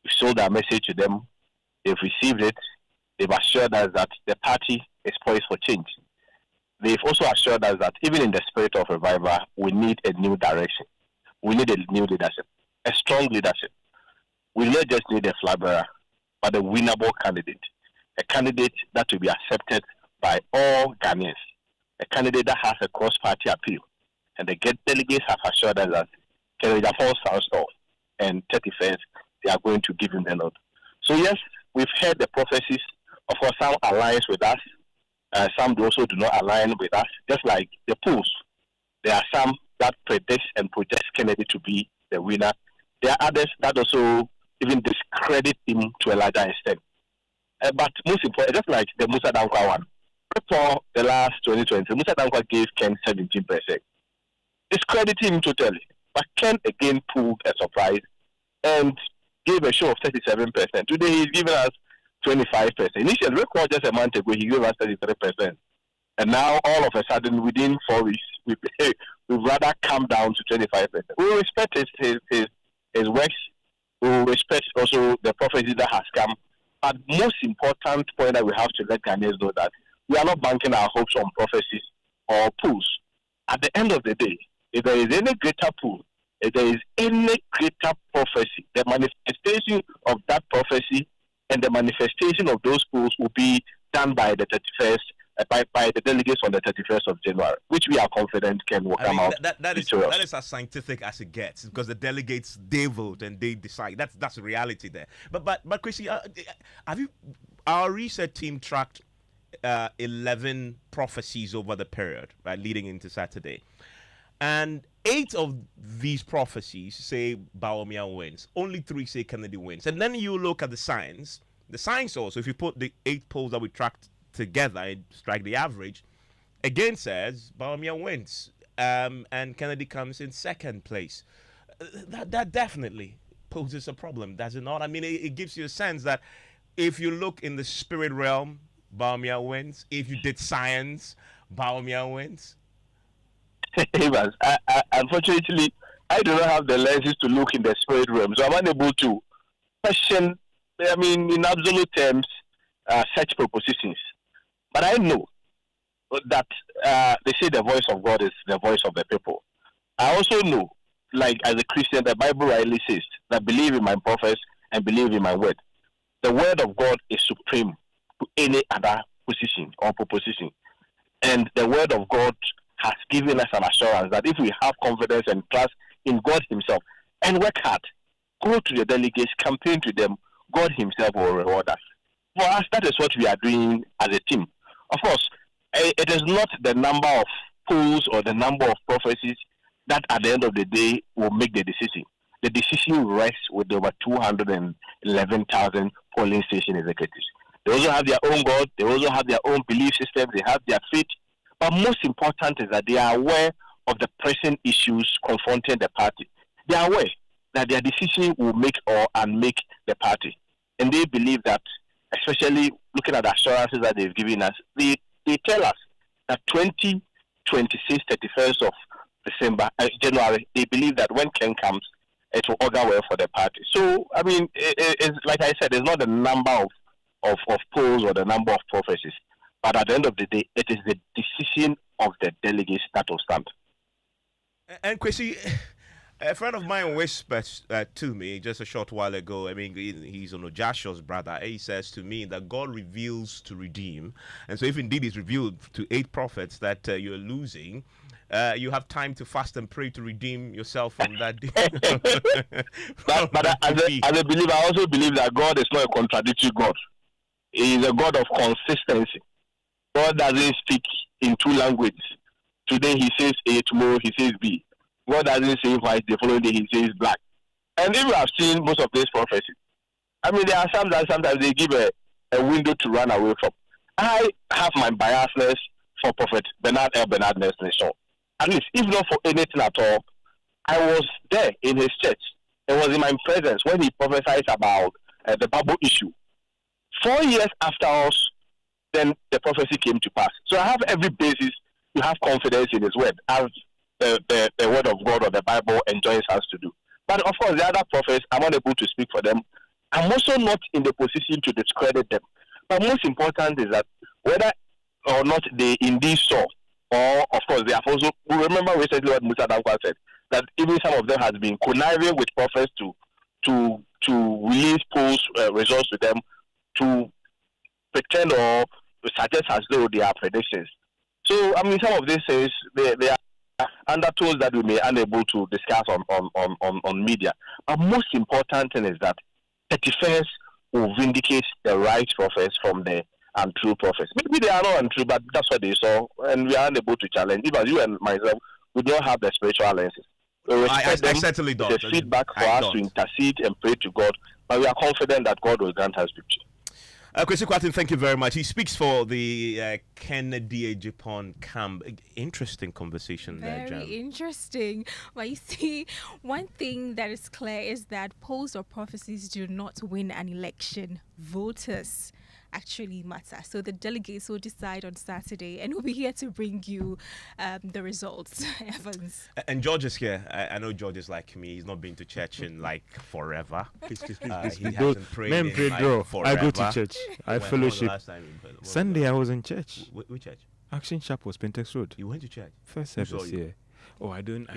We sold our message to them. They've received it. They've assured us that the party is poised for change. They've also assured us that even in the spirit of revival, we need a new direction. We need a new leadership, a strong leadership. We not just need a flag bearer, but a winnable candidate, a candidate that will be accepted by all Ghanaians, a candidate that has a cross-party appeal. And the delegates have assured us that Kennedy Japan sounds off, and 31st, they are going to give him the nod. So yes, we've heard the prophecies. Of course, some aligns with us. Some also do not align with us. Just like the polls, there are some that predict and project Kennedy to be the winner. There are others that also even discredit him to a larger extent. But most important, just like the Musa Dankwa one, before the last 2020, Musa Dankwa gave Ken 17%. Discrediting him totally. But Ken again pulled a surprise and gave a show of 37%. Today he's giving us 25%. Initially, recall just a month ago, he gave us 33%. And now, all of a sudden, within 4 weeks, we've rather come down to 25%. We respect his works. We will respect also the prophecy that has come. But most important point that we have to let Ghanaians know that we are not banking our hopes on prophecies or polls. At the end of the day, if there is any greater pool, if there is any greater prophecy, the manifestation of that prophecy and the manifestation of those polls will be done by the 31st, by the delegates on the 31st of January, which we are confident will come out.
That is as scientific as it gets, because the delegates, they vote and they decide. That's the reality there. But Chrissy, our research team tracked 11 prophecies over the period, right, leading into Saturday. And 8 of these prophecies say Bawumia wins. Only 3 say Kennedy wins. And then you look at the science. The science also, if you put the 8 polls that we tracked together and strike the average, again says Bawumia wins. And Kennedy comes in second place. That definitely poses a problem, does it not? I mean, it gives you a sense that if you look in the spirit realm, Bawumia wins. If you did science, Bawumia wins.
Unfortunately, I do not have the lenses to look in the spirit realm, so I'm unable to question, in absolute terms, such propositions. But I know that they say the voice of God is the voice of the people. I also know, like as a Christian, the Bible rightly says that believe in my prophets and believe in my word. The word of God is supreme to any other position or proposition. And the word of God has given us an assurance that if we have confidence and trust in God himself and work hard, go to the delegates, campaign to them, God himself will reward us. For us, that is what we are doing as a team. Of course, it is not the number of polls or the number of prophecies that at the end of the day will make the decision. The decision rests with over 211,000 polling station executives. They also have their own God, they also have their own belief system, they have their faith. But most important is that they are aware of the pressing issues confronting the party. They are aware that their decision will make or unmake the party. And they believe that, especially looking at the assurances that they've given us, they tell us that 2026, 31st of December, January, they believe that when Ken comes, it will augur well for the party. So, it's like I said, it's not the number of polls or the number of prophecies. But at the end of the day, it is the decision of the delegates that will stand.
And Kwesi, a friend of mine whispered to me just a short while ago. He's Onojasho's brother. He says to me that God reveals to redeem. And so if indeed he's revealed to 8 prophets that you're losing, you have time to fast and pray to redeem yourself from that.
but as a believer, I also believe that God is not a contradictory God. He is a God of consistency. God doesn't speak in 2 languages. Today he says A, tomorrow he says B. God doesn't say white, the following day he says black. And if you have seen most of these prophecies, there are some that sometimes they give a window to run away from. I have my biasness for Prophet Bernard Nation. At least, if not for anything at all, I was there in his church. It was in my presence when he prophesied about the Bible issue. 4 years after us, then the prophecy came to pass. So I have every basis to have confidence in his word, as the word of God or the Bible enjoins us to do. But of course, the other prophets, I'm not able to speak for them. I'm also not in the position to discredit them. But most important is that whether or not they indeed saw, or of course they have also, we remember recently what Musa Dankwa said, that even some of them has been conniving with prophets to release polls results to them, to pretend or suggest as though they are predictions. So, some of these things, they are undertones that we may be unable to discuss on media. But most important thing is that 31st will vindicate the right prophets from the untrue prophets. Maybe they are not untrue, but that's what they saw, and we are unable to challenge. Even you and myself, we don't have the spiritual lenses.
I certainly don't.
It's a feedback for us to intercede and pray to God, but we are confident that God will grant us victory.
Kwesi Kwatin, thank you very much. He speaks for the Kennedy Japan camp. Interesting conversation there, Jam.
Very interesting. But you see, one thing that is clear is that polls or prophecies do not win an election. Voters actually matter. So the delegates will decide on Saturday, and we'll be here to bring you the results. Evans.
And George is here. I know George is like me. He's not been to church in like forever.
Please.
He hasn't prayed in like forever.
I go to church. I fellowship. Sunday I was in church.
Which church?
Action Chapel, Pentex Road.
You went to church?
First service, yeah. Oh, I don't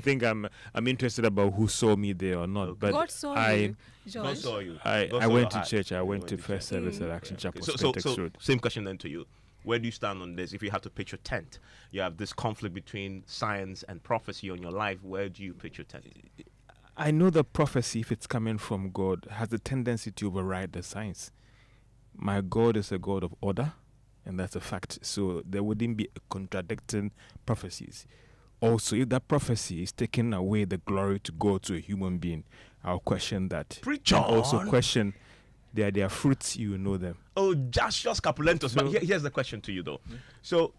think I'm interested about who saw me there or not. But
God saw you.
God saw you.
I went to church. I went to first service at Action Chapel, Pentex Road.
Same question then to you. Where do you stand on this? If you have to pitch your tent, you have this conflict between science and prophecy on your life. Where do you pitch your tent?
I know the prophecy, if it's coming from God, has a tendency to override the science. My God is a God of order, and that's a fact. So there wouldn't be contradicting prophecies. Also, if that prophecy is taking away the glory to God to a human being, I'll question that.
Preach on.
Also question their fruits, you know them.
Oh, just capulentos. So, but here's the question to you, though. So,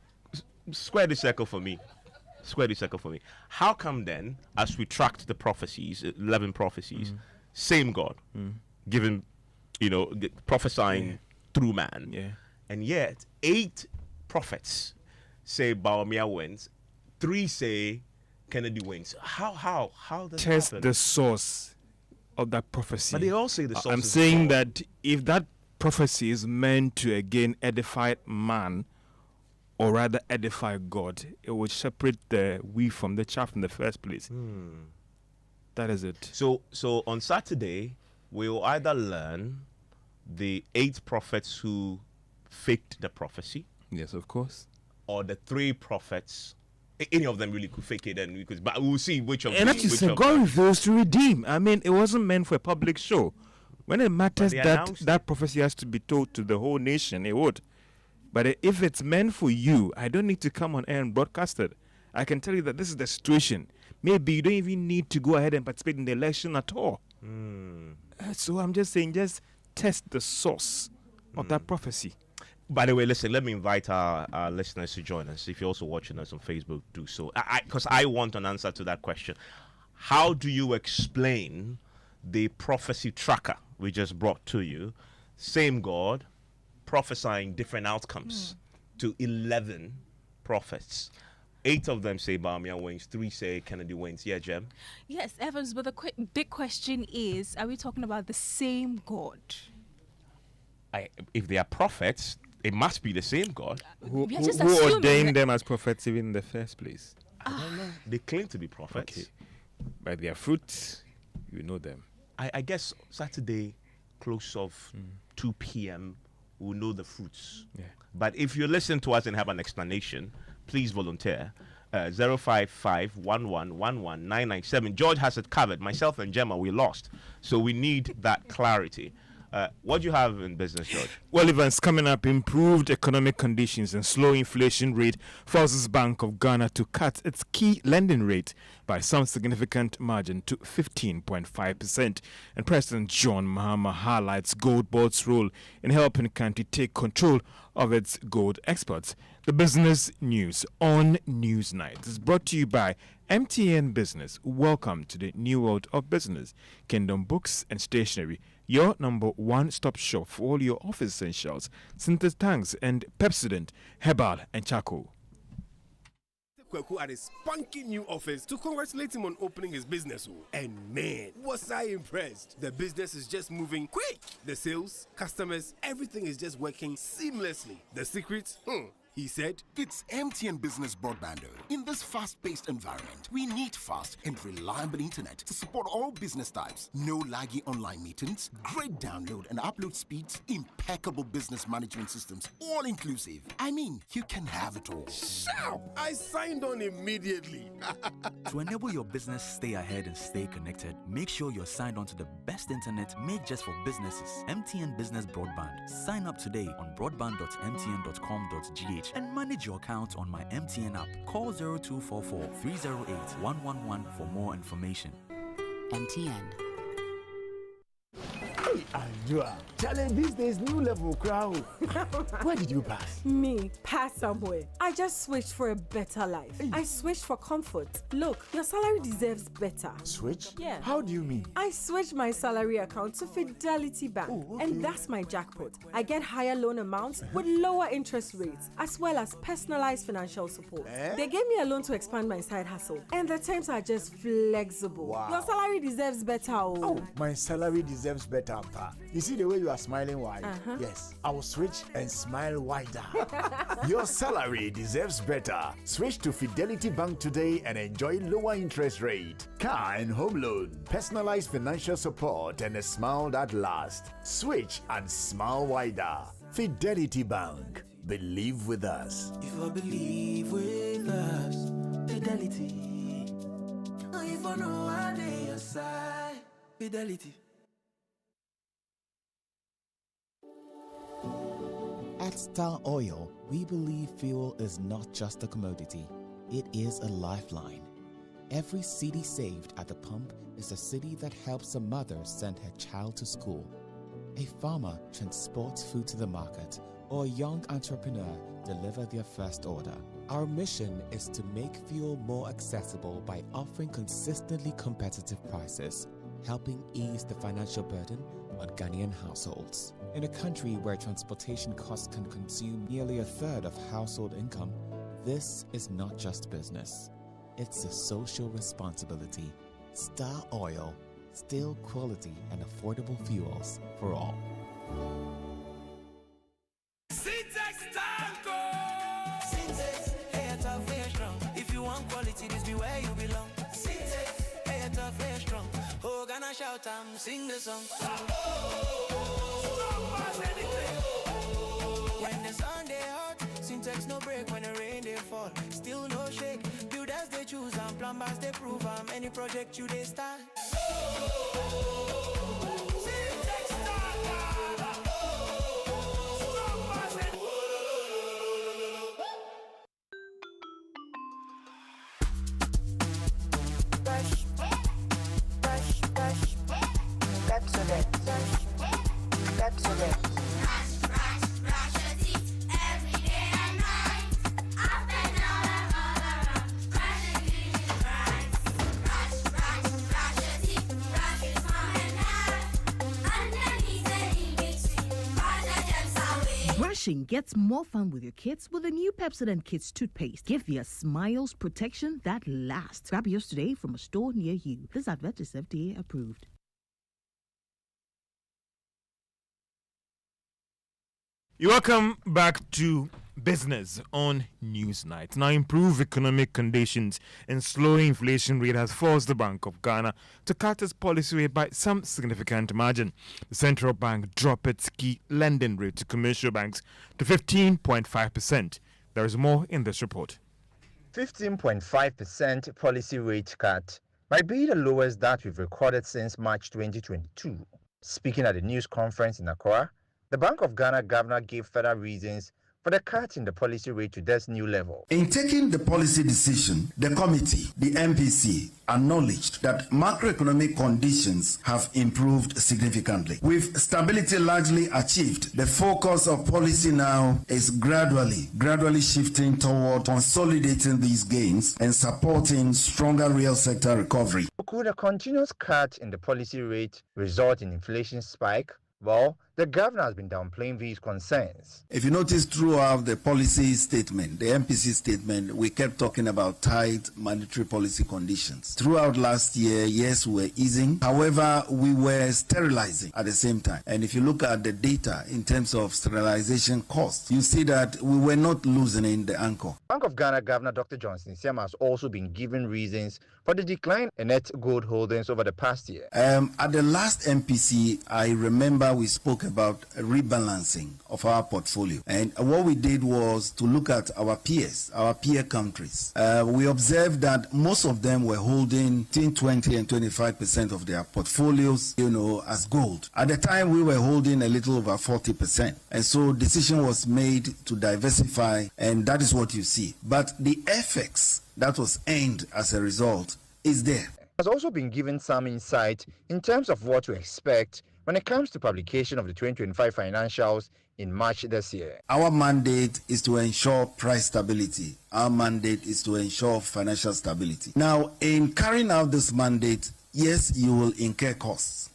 square the circle for me. How come then, as we tracked the prophecies, 11 prophecies, same God, given, prophesying through man, and yet 8 prophets say Bawumia wins, 3 say Kennedy wins. How does that happen?
The source of that prophecy.
But they all say the source.
I'm saying that if that prophecy is meant to again edify man, or rather edify God, it would separate the wheat from the chaff in the first place. That is it.
So on Saturday, we'll either learn the 8 prophets who faked the prophecy.
Yes, of course.
Or the 3 prophets. Any of them really could fake it, and but we'll see which of them.
And like you said, God refused to redeem. I mean, it wasn't meant for a public show. When it matters that prophecy has to be told to the whole nation, it would. But if it's meant for you, I don't need to come on air and broadcast it. I can tell you that this is the situation. Maybe you don't even need to go ahead and participate in the election at all. So I'm just saying, just test the source of that prophecy.
By the way, listen, let me invite our listeners to join us. If you're also watching us on Facebook, do so. Because I want an answer to that question. How do you explain the prophecy tracker we just brought to you? Same God, prophesying different outcomes to 11 prophets. 8 of them say Bawumia wins, 3 say Kennedy wins. Yeah, Gem?
Yes, Evans, but the big question is, are we talking about the same God?
If they are prophets, it must be the same God.
Who ordained them as prophets even in the first place?
I don't know. They claim to be prophets.
Okay. By their fruits, you know them.
I guess Saturday, close of 2 p.m., we'll know the fruits.
Yeah.
But if you listen to us and have an explanation, please volunteer. 055-1111-997. George has it covered. Myself and Gemma, we lost. So we need that clarity. What do you have in business, George?
Well, events coming up, improved economic conditions and slow inflation rate forces Bank of Ghana to cut its key lending rate by some significant margin to 15.5%. And President John Mahama highlights Gold Board's role in helping the country take control of its gold exports. The business news on Newsnight is brought to you by MTN Business. Welcome to the new world of business. Kingdom Books and Stationery, your number one-stop shop for all your office essentials, scented tanks and Pepsodent, Herbal and Charcoal.
Kweku at his spunky new office to congratulate him on opening his business. And man, was I impressed. The business is just moving quick. The sales, customers, everything is just working seamlessly. The secret? He said,
it's MTN Business Broadband. In this fast-paced environment, we need fast and reliable internet to support all business types. No laggy online meetings, great download and upload speeds, impeccable business management systems, all inclusive. I mean, you can have it all.
Shout! I signed on immediately.
To enable your business stay ahead and stay connected, make sure you're signed on to the best internet made just for businesses. MTN Business Broadband. Sign up today on broadband.mtn.com.gh and manage your account on my MTN app. Call 0244 308 111 for more information.
MTN.
Hey, Andrea, challenge these days new level crowd. Where did you pass?
Me, pass somewhere. I just switched for a better life. Hey. I switched for comfort. Look, your salary deserves better.
Switch?
Yeah.
How do you mean?
I switched my salary account to Fidelity Bank. Oh, okay. And that's my jackpot. I get higher loan amounts with lower interest rates, as well as personalized financial support. They gave me a loan to expand my side hustle, and the terms are just flexible. Wow. Your salary deserves better.
Oh, my salary deserves better, Pa. You see the way you are smiling wide? Yes, I will switch and smile wider. Your salary deserves better. Switch to Fidelity Bank today and enjoy lower interest rate, car and home loan, personalized financial support, and a smile that lasts. Switch and smile wider. Fidelity Bank. Believe with us.
If I believe with us, Fidelity. If I know I dey your side, Fidelity.
At Star Oil, we believe fuel is not just a commodity, it is a lifeline. Every cedi saved at the pump is a cedi that helps a mother send her child to school. A farmer transports food to the market, or a young entrepreneur deliver their first order. Our mission is to make fuel more accessible by offering consistently competitive prices, helping ease the financial burden on Ghanaian households. In a country where transportation costs can consume nearly a third of household income, this is not just business. It's a social responsibility. Star Oil, still quality and affordable fuels for all.
If you want quality, this be where you belong. Hey, tough, hey, strong. Oh, gonna shout and sing the song. When the sun they hot, syntax no break. When the rain they fall, still no shake. Builders they choose and plumbers they prove. Any project you they start.
Brushing gets more fun with your kids with the new Pepsodent Kids toothpaste. Give your smiles protection that lasts. Grab yours today from a store near you. This advert is FDA approved.
You're welcome back to Business on Newsnight. Now, improved economic conditions and slowing inflation rate has forced the Bank of Ghana to cut its policy rate by some significant margin. The central bank dropped its key lending rate to commercial banks to 15.5%. There is more in this report.
15.5% policy rate cut might be the lowest that we've recorded since March 2022. Speaking at a news conference in Accra, the Bank of Ghana governor gave further reasons for the cut in the policy rate to this new level.
In taking the policy decision, the committee, the MPC, acknowledged that macroeconomic conditions have improved significantly. With stability largely achieved, the focus of policy now is gradually shifting toward consolidating these gains and supporting stronger real sector recovery.
Could a continuous cut in the policy rate result in inflation spike? Well, the governor has been downplaying these concerns.
If you notice throughout the policy statement, the MPC statement, we kept talking about tight monetary policy conditions. Throughout last year, yes, we were easing. However, we were sterilizing at the same time. And if you look at the data in terms of sterilization costs, you see that we were not loosening the anchor.
Bank of Ghana Governor Dr. Johnson Siama has also been given reasons for the decline in net gold holdings over the past year.
At the last MPC, I remember we spoke about a rebalancing of our portfolio. And what we did was to look at our peers, our peer countries. We observed that most of them were holding between 20 and 25% of their portfolios, as gold. At the time, we were holding a little over 40%. And so decision was made to diversify, and that is what you see. But the FX that was earned as a result is there.
Has also been given some insight in terms of what to expect when it comes to publication of the 2025 financials in March this year.
Our mandate is to ensure price stability. Our mandate is to ensure financial stability. Now, in carrying out this mandate, yes, you will incur costs,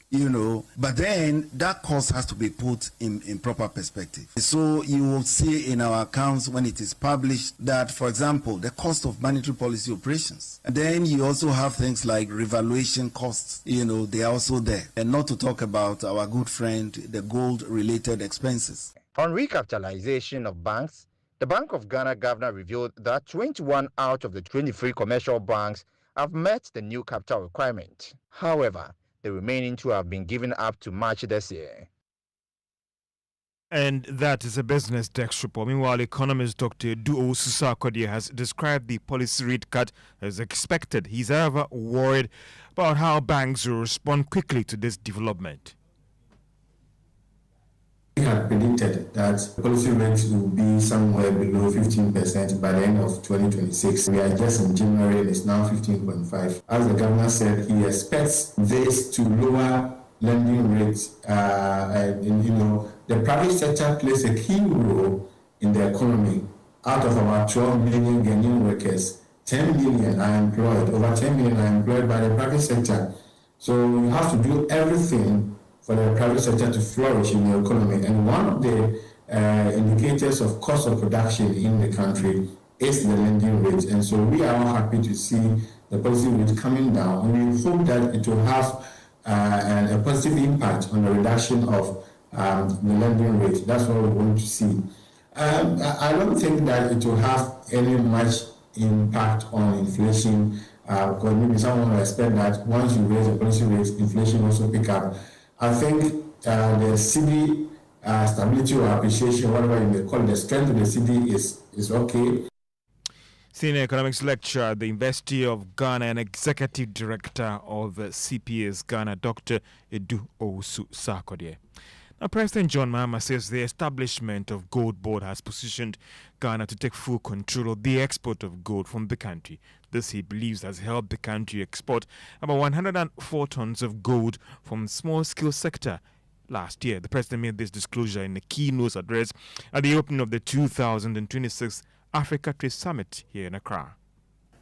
but then that cost has to be put in proper perspective. So you will see in our accounts when it is published that, for example, the cost of monetary policy operations. And then you also have things like revaluation costs, they are also there. And not to talk about our good friend, the gold-related expenses.
On recapitalization of banks, the Bank of Ghana governor revealed that 21 out of the 23 commercial banks have met the new capital requirement. However, the remaining 2 have been given up to March this year.
And that is a business desk report. Meanwhile, economist Dr. Duo Sarfo has described the policy rate cut as expected. He's, however, worried about how banks will respond quickly to this development.
We had predicted that policy rates will be somewhere below 15% by the end of 2026. We are just in January and it's now 15.5. As the governor said, he expects this to lower lending rates. The private sector plays a key role in the economy. Out of our 12 million Ghanaian workers, 10 million are employed. Over 10 million are employed by the private sector. So we have to do everything for the private sector to flourish in the economy. And one of the indicators of cost of production in the country is the lending rate. And so we are all happy to see the policy rate coming down. And we hope that it will have a positive impact on the reduction of the lending rate. That's what we want to see. I don't think that it will have any much impact on inflation, because maybe someone will expect that once you raise the policy rate, inflation also pick up. I think the cedi stability or appreciation, whatever you may call it, the strength of the cedi is okay.
Senior economics lecturer at the University of Ghana and executive director of CPS Ghana, Dr. Edu Owusu Sarfo. Now, President John Mahama says the establishment of Gold Board has positioned Ghana to take full control of the export of gold from the country. This, he believes, has helped the country export about 104 tons of gold from the small-scale sector. Last year, the president made this disclosure in a keynote address at the opening of the 2026 Africa Trade Summit here in Accra.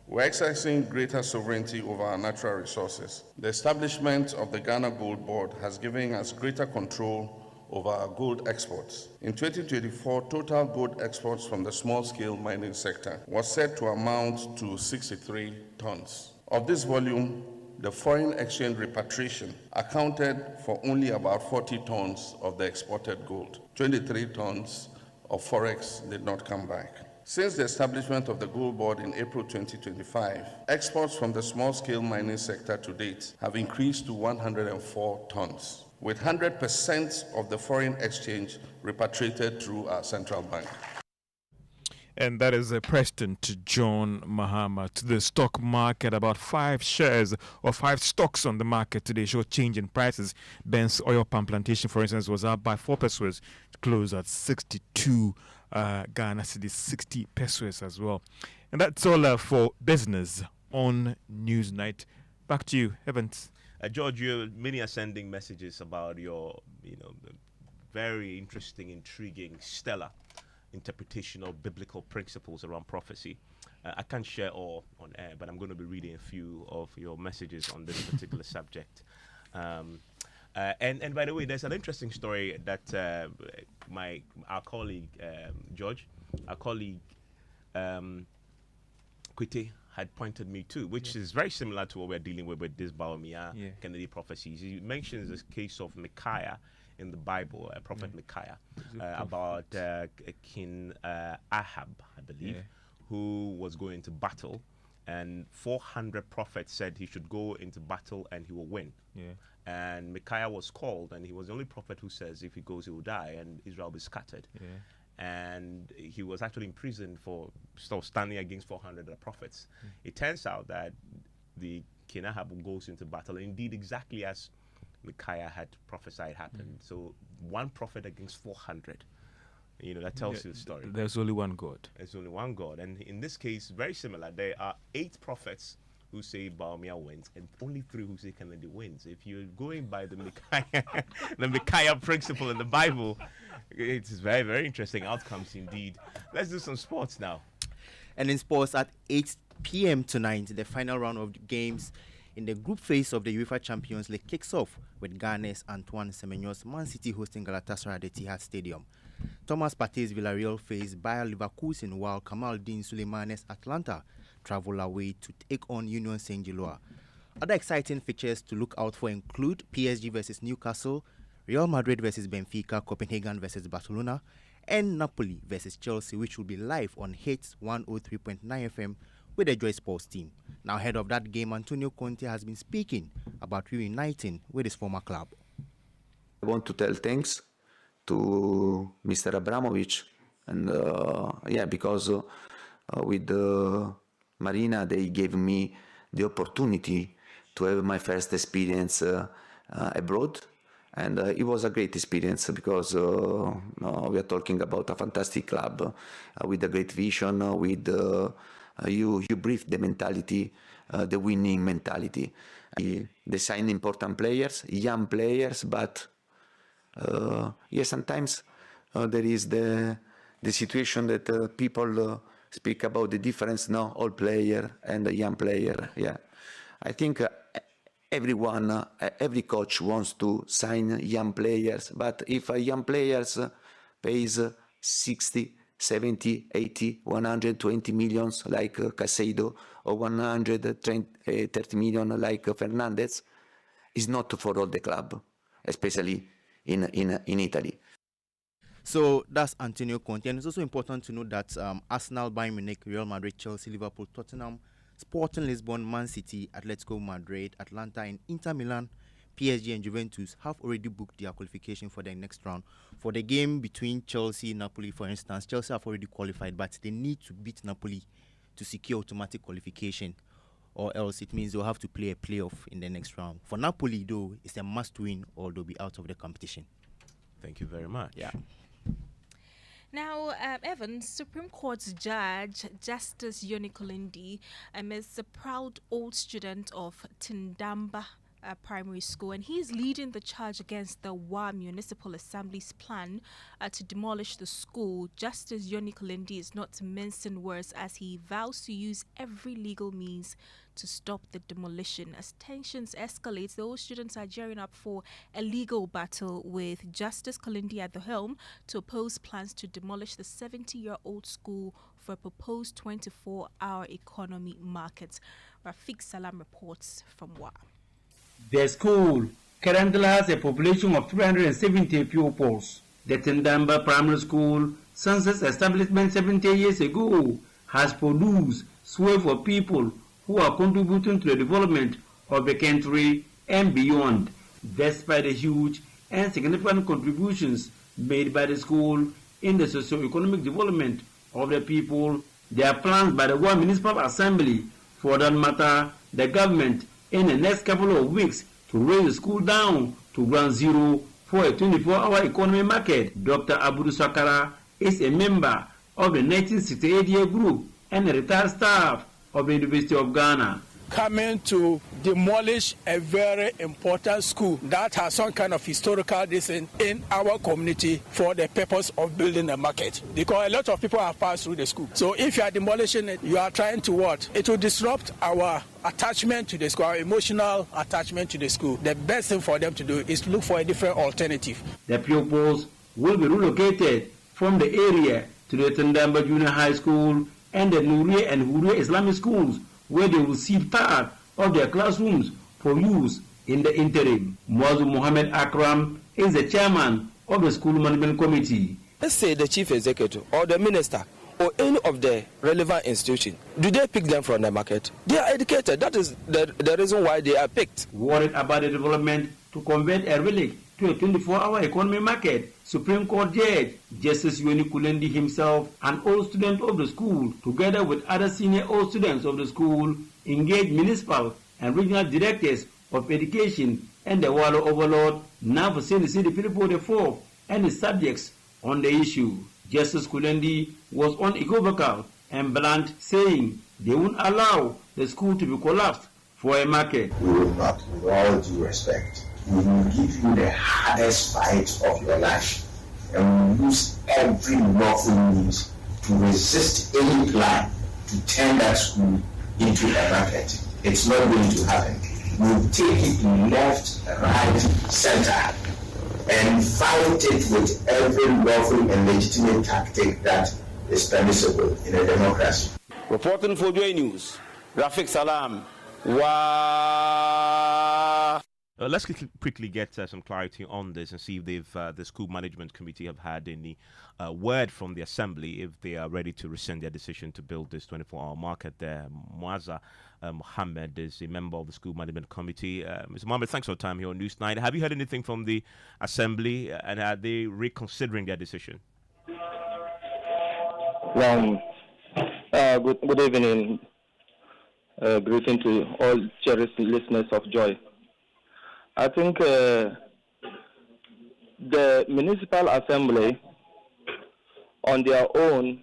We're exercising greater sovereignty over our natural resources. The establishment of the Ghana Gold Board has given us greater control over our gold exports. In 2024, total gold exports from the small-scale mining sector was said to amount to 63 tons. Of this volume, the foreign exchange repatriation accounted for only about 40 tons of the exported gold. 23 tons of forex did not come back. Since the establishment of the Gold Board in April 2025, exports from the small-scale mining sector to date have increased to 104 tons, with 100% of the foreign exchange repatriated through our central bank.
And that is President John Mahama. To the stock market, about 5 shares or 5 stocks on the market today show change in prices. Ben's oil palm plantation, for instance, was up by 4 pesos, closed at 62 Ghana cedis, 60 pesos as well. And that's all for business on Newsnight. Back to you, Evans.
George, you're many are sending messages about your, very interesting, intriguing, stellar interpretation of biblical principles around prophecy. I can't share all on air, but I'm going to be reading a few of your messages on this particular subject. And by the way, there's an interesting story that our colleague George, our colleague Kwite had pointed me to, which is very similar to what we're dealing with this Baumia Kennedy prophecies. He mentions this case of Micaiah in the Bible, Prophet Micaiah, about King Ahab, I believe, who was going to battle, and 400 prophets said he should go into battle and he will win. And Micaiah was called, and he was the only prophet who says if he goes, he will die, and Israel will be scattered. And he was actually imprisoned for standing against 400 prophets. It turns out that the King Ahab goes into battle, indeed exactly as Micaiah had prophesied happened. So 1 prophet against 400. That tells you the story.
There's only one God.
There's only one God. And in this case, very similar. There are 8 prophets who say Baumia wins, and only 3 who say Kennedy wins. If you're going by the Micaiah principle in the Bible, it's very, very interesting outcomes indeed. Let's do some sports now.
And in sports, at 8 p.m. tonight, the final round of the games in the group phase of the UEFA Champions League kicks off with Ghana's Antoine Semenyo's Man City hosting Galatasaray at the Etihad Stadium. Thomas Partey's Villarreal face Bayer Leverkusen, while Kamaldeen Suleiman's Atlanta travel away to take on Union Saint-Gilloise. Other exciting fixtures to look out for include PSG versus Newcastle, Real Madrid versus Benfica, Copenhagen versus Barcelona, and Napoli versus Chelsea, which will be live on Hits 103.9 FM with the Joy Sports team. Now, ahead of that game, Antonio Conte has been speaking about reuniting with his former club.
I want to tell thanks to Mr. Abramovich, and because with Marina, they gave me the opportunity to have my first experience abroad, and it was a great experience because we are talking about a fantastic club with a great vision, with you breathe the mentality, the winning mentality. They sign important players, young players, but sometimes there is the situation that people speak about the difference, old player and a young player. Yeah, I think everyone, every coach wants to sign young players, but if a young players pays 60, 70, 80, 120 millions like Caicedo or 130 million like Fernandez, is not for all the club, especially in Italy.
So that's Antonio Conte. And it's also important to note that Arsenal, Bayern Munich, Real Madrid, Chelsea, Liverpool, Tottenham, Sporting Lisbon, Man City, Atletico Madrid, Atlanta, and Inter Milan, PSG and Juventus have already booked their qualification for the next round. For the game between Chelsea and Napoli, for instance, Chelsea have already qualified, but they need to beat Napoli to secure automatic qualification, or else it means they'll have to play a playoff in the next round. For Napoli, though, it's a must-win or they'll be out of the competition.
Thank you very much.
Yeah.
Now, Evan, Supreme Court's Judge Justice Yoni Kolindi is a proud old student of Tindamba Primary School, and he is leading the charge against the Wa Municipal Assembly's plan to demolish the school. Justice Yoni Kolindi is not mincing words as he vows to use every legal means to stop the demolition. As tensions escalate, those students are gearing up for a legal battle with Justice Kolindi at the helm to oppose plans to demolish the 70-year-old school for a proposed 24-hour economy market. Rafiq Salam reports from Wa.
The school currently has a population of 370 pupils. The Tindamba Primary School, since its establishment 70 years ago, has produced swathe of people who are contributing to the development of the country and beyond. Despite the huge and significant contributions made by the school in the socio-economic development of the people, there are plans by the World Municipal Assembly, for that matter, the government, in the next couple of weeks to raise the school down to ground zero for a 24-hour economy market. Dr. Abudu Sakara is a member of the 1968-year group and a retired staff of the University of Ghana.
Coming to demolish a very important school that has some kind of historical reason in our community for the purpose of building a market. Because a lot of people have passed through the school. So if you are demolishing it, you are trying to what? It will disrupt our attachment to the school, our emotional attachment to the school. The best thing for them to do is to look for a different alternative.
The pupils will be relocated from the area to the Tindamba Junior High School and the Nouria and Huria Islamic schools, where they will see part of their classrooms for use in the interim. Mwazu Mohammed Akram is the chairman of the school management committee.
Let's say the chief executive or the minister or any of the relevant institution, do they pick them from the market? They are educated. That is the reason why they are picked.
Worried about the development to convert a relic to a 24-hour economy market, Supreme Court Judge Justice Yoni Kolindi himself, an old student of the school, together with other senior old students of the school, engaged municipal and regional directors of education and the Wallo Overlord, now for City Philippo IV, and his subjects on the issue. Justice Kolindi was unequivocal and blunt, saying they won't allow the school to be collapsed for a market.
We will not, with all due respect. We will give you the hardest fight of your life, and we will use every lawful means to resist any plan to turn that school into a market. It's not going to happen. We'll take it left, right, center, and fight it with every lawful and legitimate tactic that is permissible in a democracy.
Reporting for Joy News, Rafik Salam. Wow.
Let's quickly get some clarity on this and see if the school management committee have had any word from the assembly if they are ready to rescind their decision to build this 24-hour market there. Muazza Mohammed is a member of the school management committee. Mr. Mohammed, thanks for your time here on News 9. Have you heard anything from the assembly and are they reconsidering their decision?
Good evening. Greeting to all cherished listeners of Joy. I think the municipal assembly on their own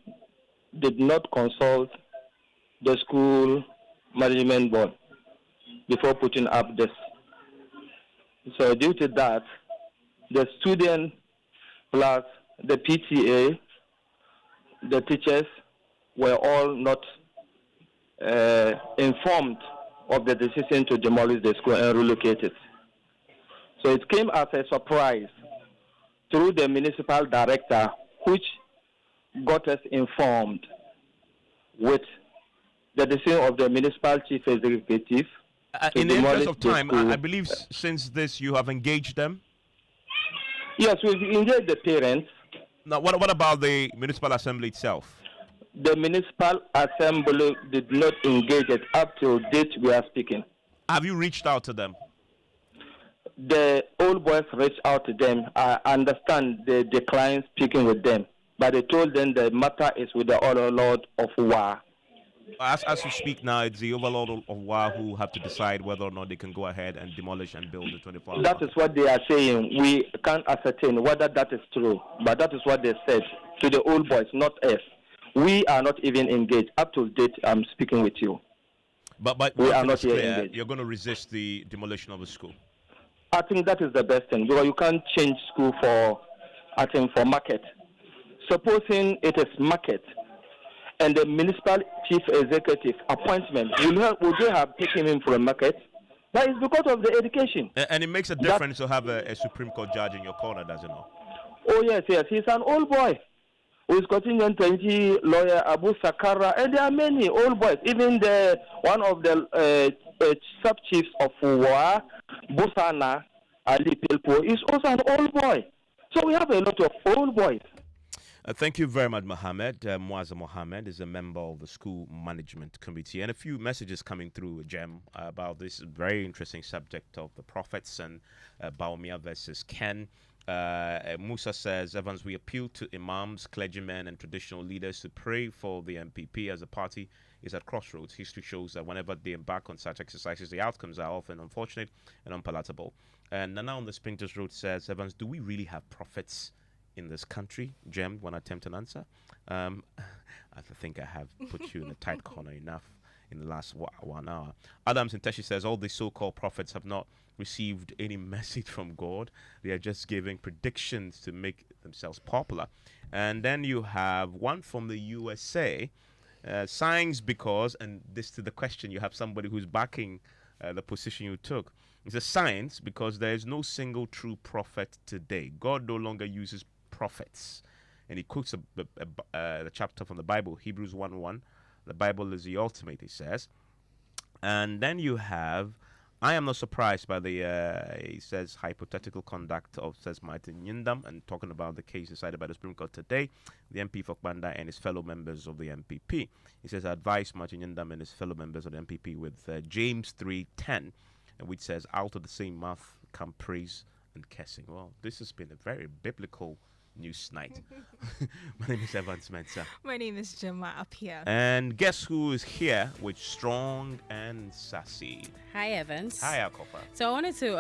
did not consult the school management board before putting up this. So due to that, the student plus the PTA, the teachers were all not informed of the decision to demolish the school and relocate it. So it came as a surprise through the municipal director, which got us informed with the decision of the municipal chief executive.
In the interest of time, I believe since this you have engaged them?
Yes, we've engaged the parents.
Now, what about the municipal assembly itself?
The municipal assembly did not engage it up till date we are speaking.
Have you reached out to them?
The old boys reached out to them. I understand they declined speaking with them, but they told them the matter is with the overlord of war.
As you speak now, it's the overlord of war who have to decide whether or not they can go ahead and demolish and build the 24-hour.
That is what they are saying. We can't ascertain whether that is true, but that is what they said to the old boys, not us. We are not even engaged. Up to date, I'm speaking with you.
But
we are not
clear,
engaged.
You're going to resist the demolition of the school.
I think that is the best thing, because you can't change school for market. Supposing it is market, and the municipal chief executive appointment, would they have taken him for a market? That is because of the education.
And it makes a difference to have a Supreme Court judge in your corner, does it not?
Oh, yes. He's an old boy who is continuing 20 lawyer Abu Sakara, and there are many old boys. Even one of the sub-chiefs of Wa, Busana Ali Pilpo, is also an old boy. So we have a lot of old boys.
Thank you very much, Mohammed. Muazza Mohammed is a member of the school management committee, and a few messages coming through, Gem, about this very interesting subject of the prophets and Baumia versus Ken. Musa says, Evans, we appeal to imams, clergymen, and traditional leaders to pray for the NPP as a party is at crossroads. History shows that whenever they embark on such exercises, the outcomes are often unfortunate and unpalatable. And Nana on the Sprinters Road says, Evans, do we really have prophets in this country? Gem, one attempt an answer. I think I have put you in a tight corner enough in the last 1 hour. Adams and Teshi says all these so-called prophets have not received any message from God. They are just giving predictions to make themselves popular. And then you have one from the USA, signs because, and this to the question, you have somebody who's backing the position you took. It's a science because there is no single true prophet today. God no longer uses prophets. And he quotes the chapter from the Bible, Hebrews 1:1. The Bible is the ultimate, he says. And then you have, I am not surprised by the, he says, hypothetical conduct of, says Matthew Nyindam, and talking about the case decided by the Supreme Court today, the MP for Kpandai and his fellow members of the NPP. He says, I advise Matthew Nyindam and his fellow members of the NPP with James 3:10, which says, out of the same mouth come praise and cursing. Well, this has been a very biblical News Night. My name is Mensah.
My name is Gemma Appiah.
And guess who is here with Strong and Sassy?
Hi, Evans.
Hi, Akopa.
So I wanted to,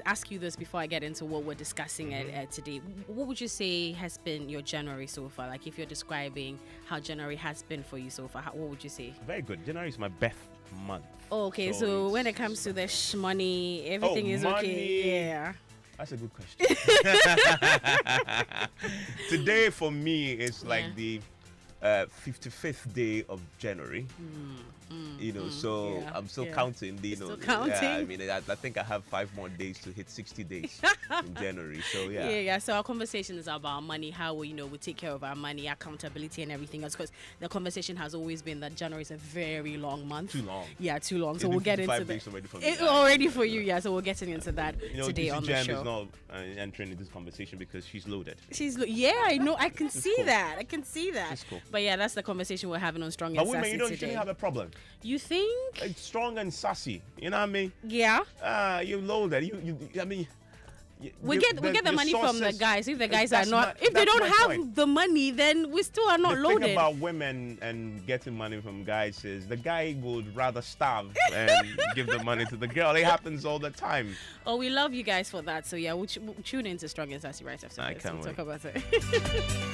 ask you this before I get into what we're discussing today. What would you say has been your January so far? Like, if you're describing how January has been for you so far, what would you say?
Very good. January is my best month.
Oh, okay, so when it comes to the money, everything is
money.
okay. Yeah.
That's a good question. Today for me is like the 55th day of January. I'm still counting.
Still counting.
I think I have 5 more days to hit 60 days in January. So
So our conversation is about money, how we take care of our money, accountability, and everything else. Because the conversation has always been that January is a very long month.
Too long.
Yeah, too long. So we'll get into that.
Already for me.
Already for you, yeah. So we're getting into that today on the
Gem
show.
is not entering in this conversation because she's loaded.
I know. I can see
cool.
that. I can see that.
She's cool.
But yeah, that's the conversation we're having on Strong
But
and
women,
Sassy
you don't
today.
usually have a problem.
You think?
It's strong and sassy. You know what I mean?
Yeah.
You loaded.
We get the money from the guys. If the guys are not, if they
that's
don't
my
have
point.
the money, then we still are not
The
loaded.
thing about women and getting money from guys is the guy would rather starve and give the money to the girl. It happens all the time.
Oh, we love you guys for that. So yeah, we'll tune into Strong and Sassy right after this.
can't
We'll
wait.
talk about it.